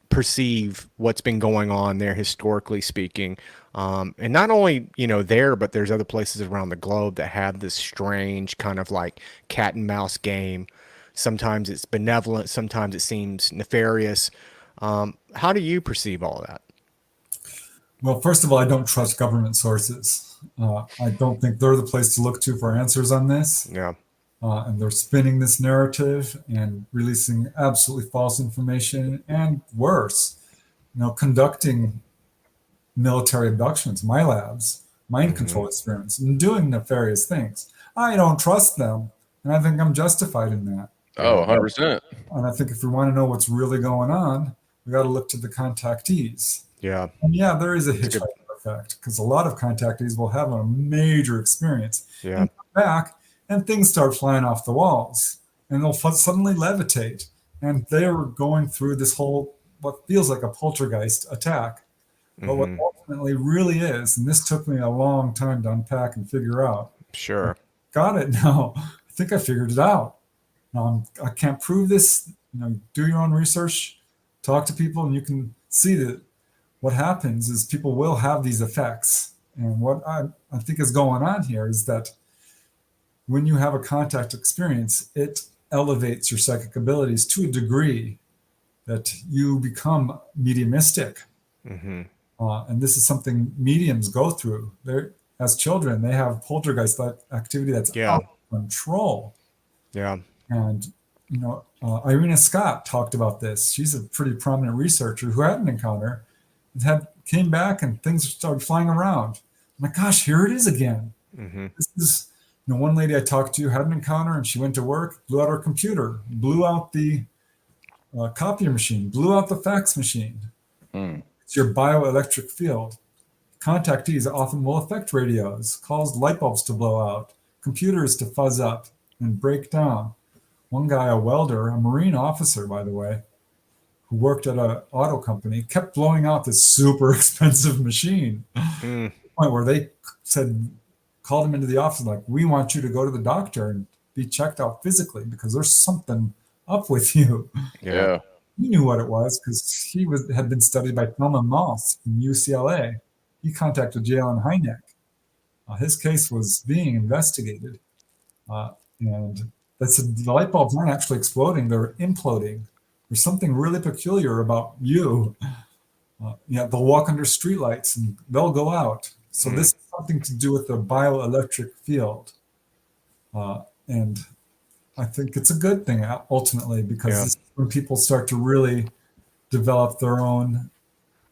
perceive what's been going on there historically speaking, and not only there, but there's other places around the globe that have this strange kind of like cat and mouse game. Sometimes it's benevolent, sometimes it seems nefarious. How do you perceive all of that? Well, first of all, I don't trust government sources. I don't think they're the place to look to for answers on this. Yeah. And they're spinning this narrative and releasing absolutely false information, and worse, conducting military abductions, my labs, mind control experiments, and doing nefarious things. I don't trust them, and I think I'm justified in that. Oh, 100%. And I think if we want to know what's really going on, we got to look to the contactees. Yeah. And there is a hitchhiker effect because a lot of contactees will have a major experience and come back and things start flying off the walls and they'll suddenly levitate. And they're going through this whole, what feels like a poltergeist attack. But what ultimately really is, and this took me a long time to unpack and figure out. Sure. Got it now. I think I figured it out. I can't prove this. Do your own research, talk to people, and you can see that what happens is people will have these effects. And what I think is going on here is that when you have a contact experience, it elevates your psychic abilities to a degree that you become mediumistic. And this is something mediums go through. As children, they have poltergeist activity that's out of control. Yeah. And, Irina Scott talked about this. She's a pretty prominent researcher who had an encounter and came back and things started flying around. I'm like, gosh, here it is again. This is, one lady I talked to had an encounter and she went to work, blew out her computer, blew out the copier machine, blew out the fax machine. It's your bioelectric field. Contactees often will affect radios, cause light bulbs to blow out, computers to fuzz up and break down. One guy, a welder, a Marine officer, by the way, who worked at an auto company, kept blowing out this super expensive machine. To the point where they called him into the office like, we want you to go to the doctor and be checked out physically because there's something up with you. Yeah. He knew what it was because he had been studied by Thelma Moss from UCLA. He contacted Jalen Hynek. His case was being investigated. And the light bulbs aren't actually exploding, they're imploding. There's something really peculiar about you. They'll walk under streetlights and they'll go out. So this is something to do with the bioelectric field. And I think it's a good thing ultimately because this is when people start to really develop their own,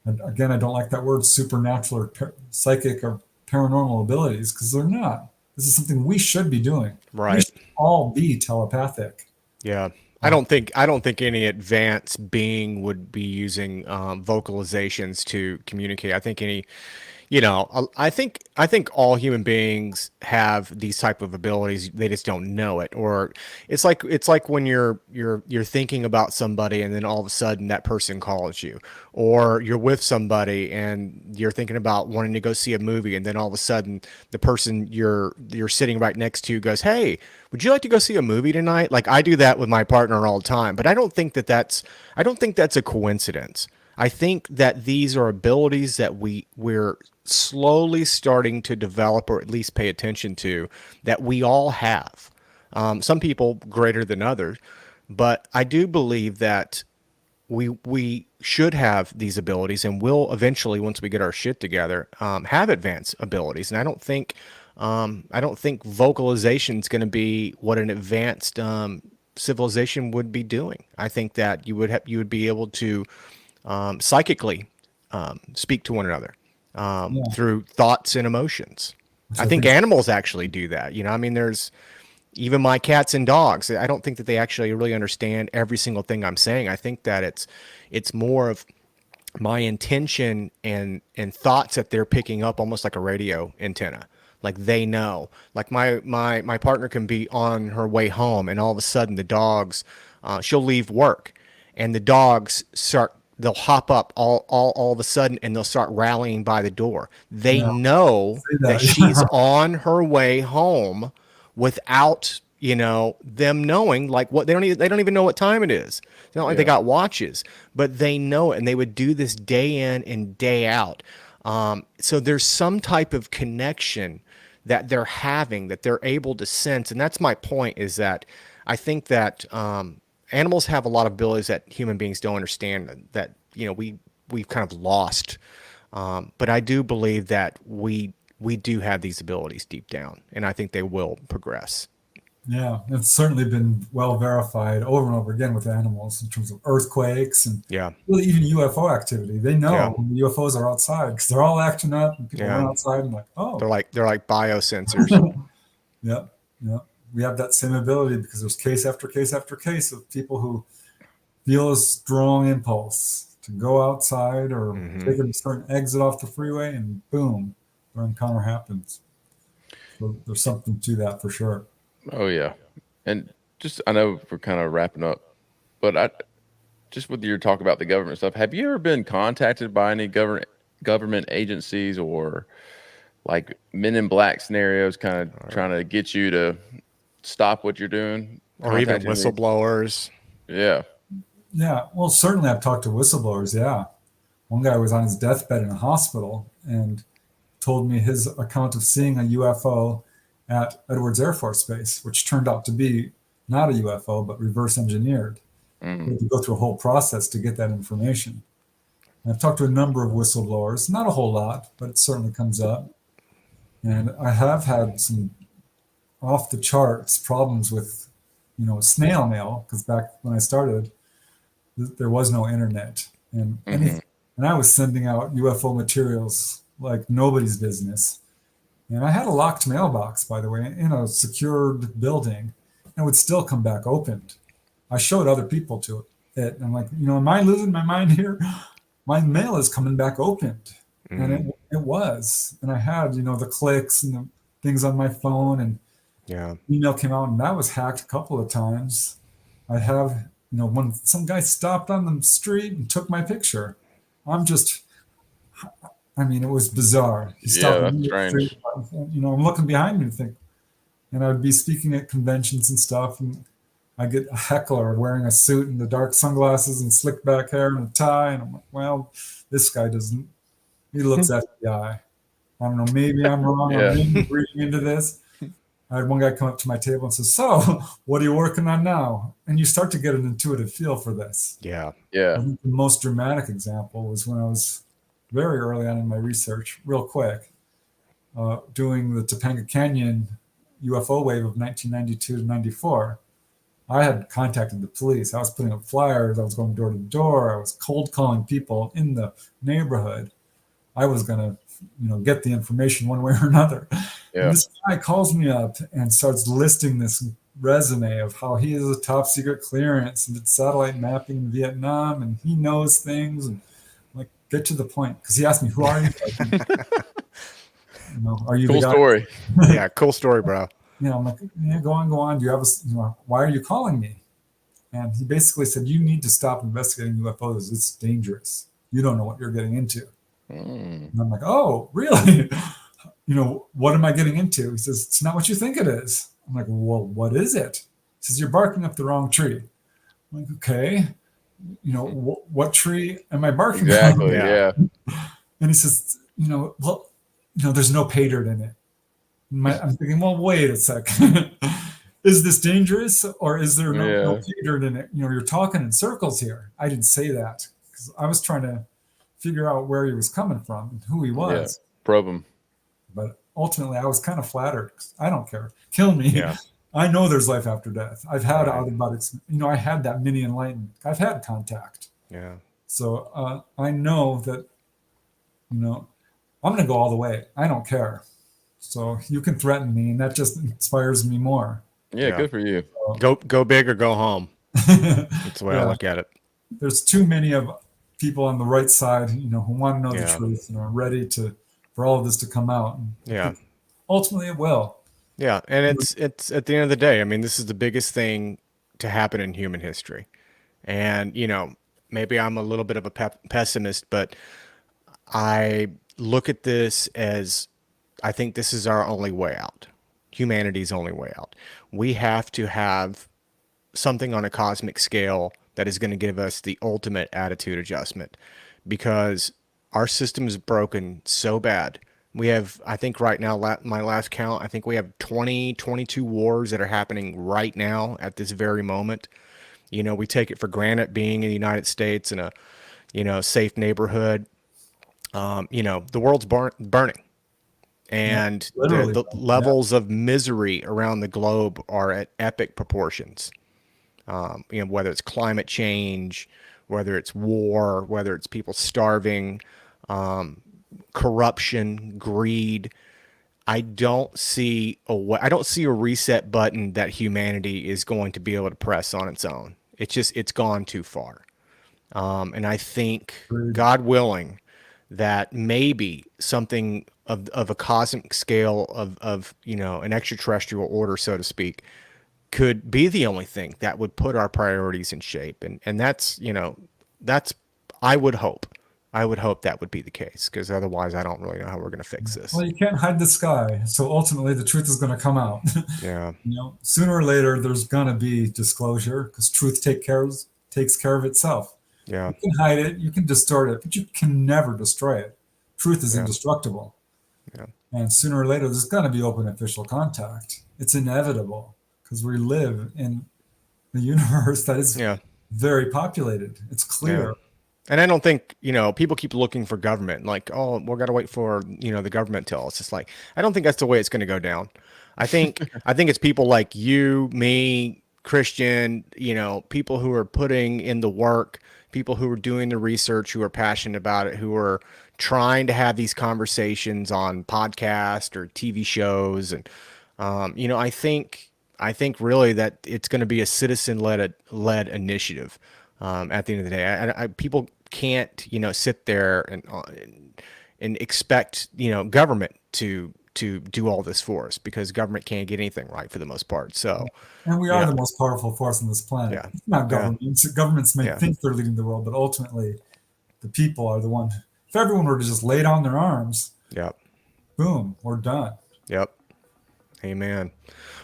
and again, I don't like that word supernatural or psychic or paranormal abilities because they're not. This is something we should be doing. Right. We should be all be telepathic. Yeah. I don't think any advanced being would be using vocalizations to communicate. I think any, I think all human beings have these type of abilities. They just don't know it. Or it's like when you're thinking about somebody and then all of a sudden that person calls you, or you're with somebody and you're thinking about wanting to go see a movie and then all of a sudden the person you're sitting right next to goes, "Hey, would you like to go see a movie tonight?" Like I do that with my partner all the time, but I don't think that's a coincidence. I think that these are abilities that we're slowly starting to develop, or at least pay attention to, that we all have. Some people greater than others, but I do believe that we should have these abilities, and will eventually, once we get our shit together, have advanced abilities. And I don't think vocalization is going to be what an advanced civilization would be doing. I think that you would be able to psychically speak to one another through thoughts and emotions. I think animals actually do that. I mean, there's even my cats and dogs. I don't think that they actually really understand every single thing I'm saying. I think that it's more of my intention and thoughts that they're picking up, almost like a radio antenna. Like they know. Like my partner can be on her way home, and all of a sudden the dogs, she'll leave work, and the dogs they'll hop up all of a sudden, and they'll start rallying by the door. They know that she's on her way home without them knowing. Like what they don't even know what time it is. It's not like they got watches, but they know it, and they would do this day in and day out. So there's some type of connection that they're having, that they're able to sense. And that's my point, is that I think that animals have a lot of abilities that human beings don't understand, that we've kind of lost. But I do believe that we do have these abilities deep down, and I think they will progress. Yeah, it's certainly been well verified over and over again with animals in terms of earthquakes and really even UFO activity. They know when the UFOs are outside because they're all acting up, and people run outside and they're like biosensors. Yeah. We have that same ability because there's case after case after case of people who feel a strong impulse to go outside or take a certain exit off the freeway, and boom, their encounter happens. So there's something to that for sure. Oh yeah. And I know we're kind of wrapping up, but just with your talk about the government stuff, have you ever been contacted by any government agencies, or like Men in Black scenarios, kind of trying to get you to stop what you're doing, or even whistleblowers? Yeah, well, certainly I've talked to whistleblowers. One guy was on his deathbed in a hospital and told me his account of seeing a UFO at Edwards Air Force Base, which turned out to be not a UFO, but reverse engineered. We had to go through a whole process to get that information. And I've talked to a number of whistleblowers, not a whole lot, but it certainly comes up. And I have had some off the charts problems with, snail mail, because back when I started, there was no internet. And I was sending out UFO materials like nobody's business. And I had a locked mailbox, by the way, in a secured building, and it would still come back opened. I showed other people to it. And I'm like, am I losing my mind here? My mail is coming back opened. And it was. And I had, the clicks and the things on my phone, and email came out, and that was hacked a couple of times. I have, when some guy stopped on the street and took my picture, it was bizarre. He stopped that's strange. I'm looking behind me and think, and I would be speaking at conventions and stuff, and I get a heckler wearing a suit and the dark sunglasses and slick back hair and a tie, and I'm like, well, this guy doesn't. He looks FBI. I don't know. Maybe I'm wrong. I'm reading into this. I had one guy come up to my table and says, "So, what are you working on now?" And you start to get an intuitive feel for this. Yeah. I think the most dramatic example was when I was very early on in my research, real quick, doing the Topanga Canyon UFO wave of 1992 to 94. I had contacted the police. I was putting up flyers. I was going door to door. I was cold calling people in the neighborhood. I was going to, get the information one way or another. And this guy calls me up and starts listing this resume of how he is a top secret clearance and did satellite mapping in Vietnam, and he knows things. And I'm like, get to the point, because he asked me, "Who are you?" Are you Cool the guy? story. Yeah, cool story, bro. I'm like, yeah, go on. Do you have why are you calling me? And he basically said, you need to stop investigating UFOs. It's dangerous. You don't know what you're getting into. And I'm like, oh, really? What am I getting into? He says, it's not what you think it is. I'm like, well, what is it? He says, you're barking up the wrong tree. I'm like, okay. What tree am I barking Exactly, up? yeah. And he says, there's no pay dirt in it. I'm thinking, well, wait a second. Is this dangerous, or is there no pay dirt in it? You're talking in circles here. I didn't say that, because I was trying to figure out where he was coming from and who he was. Yeah, probe him. But ultimately, I was kind of flattered. I don't care. Kill me. Yeah. I know there's life after death. I've had out-of-body, I had that mini enlightenment. I've had contact. Yeah. So I know that, I'm going to go all the way. I don't care. So you can threaten me, and that just inspires me more. Yeah, good for you. Go big or go home. That's the way I look at it. There's too many of people on the right side, who want to know the truth and are ready for all of this to come out. And ultimately, it will. Yeah, and it's at the end of the day, I mean, this is the biggest thing to happen in human history. And, maybe I'm a little bit of a pessimist, but I look at this as, I think this is our only way out. Humanity's only way out. We have to have something on a cosmic scale that is going to give us the ultimate attitude adjustment, because our system is broken so bad. We have, I think right now, my last count, I think we have 22 wars that are happening right now at this very moment. We take it for granted being in the United States in a, safe neighborhood. The world's burning. And the levels of misery around the globe are at epic proportions. Whether it's climate change, whether it's war, whether it's people starving, corruption, greed. I don't see a reset button that humanity is going to be able to press on its own. It's gone too far. And I think, God willing, that maybe something of a cosmic scale of an extraterrestrial order, so to speak, could be the only thing that would put our priorities in shape. And that's I would hope that would be the case, because otherwise I don't really know how we're going to fix this. Well, you can't hide the sky. So ultimately the truth is going to come out. Yeah. Sooner or later there's going to be disclosure, because truth takes care of itself. Yeah. You can hide it, you can distort it, but you can never destroy it. Truth is indestructible. Yeah. And sooner or later there's going to be open official contact. It's inevitable, because we live in a universe that is very populated. It's clear. Yeah. And I don't think, people keep looking for government, like, oh, we're got to wait for, the government to tell us. It's like, I don't think that's the way it's going to go down. I think it's people like you, me, Christian, people who are putting in the work, people who are doing the research, who are passionate about it, who are trying to have these conversations on podcasts or TV shows. And, I think really that it's going to be a citizen-led initiative. At the end of the day, people can't, sit there and expect, government to do all this for us, because government can't get anything right for the most part. So, and we are the most powerful force on this planet. Yeah. It's not governments. Governments may think they're leading the world, but ultimately the people are the one. If everyone were to just lay down their arms, boom, we're done. Yep. Amen.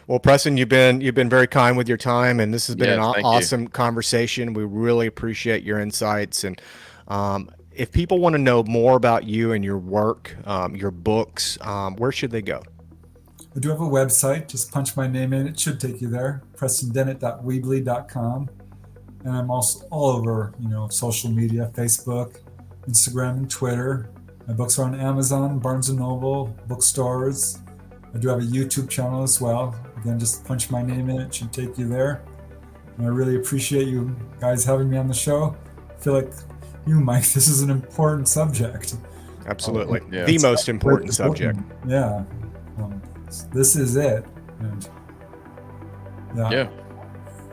Well, Preston, you've been very kind with your time, and this has been an awesome conversation. We really appreciate your insights. And if people want to know more about you and your work, your books, where should they go? I do have a website. Just punch my name in. It should take you there. PrestonDennett.weebly.com. And I'm also all over, social media, Facebook, Instagram, and Twitter. My books are on Amazon, Barnes & Noble, bookstores. I do have a YouTube channel as well. Again, just punch my name in. It should take you there. And I really appreciate you guys having me on the show. I feel like you, Mike, this is an important subject. Absolutely. The most important subject. Yeah. This is it. And Yeah.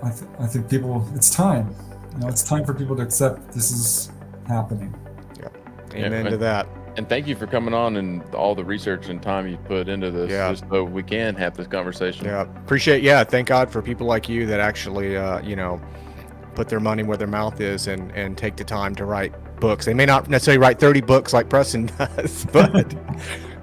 I think people, it's time. It's time for people to accept this is happening. Amen to that. And thank you for coming on and all the research and time you put into this, just so we can have this conversation. Yeah, appreciate. Yeah, thank God for people like you that actually, put their money where their mouth is and take the time to write books. They may not necessarily write 30 books like Preston does,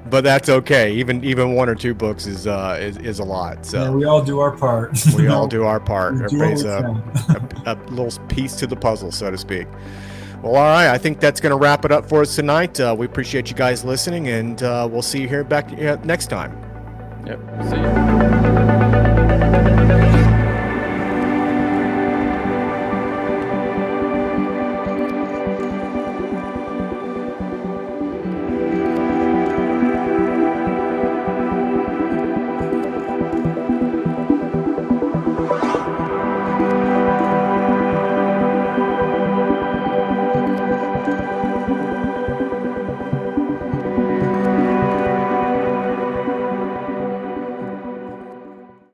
but that's okay. Even 1 or 2 books is a lot. So yeah, we all do our part. We all do our part. Everybody's a little piece to the puzzle, so to speak. Well, all right. I think that's going to wrap it up for us tonight. We appreciate you guys listening, and we'll see you here back next time. Yep. See you.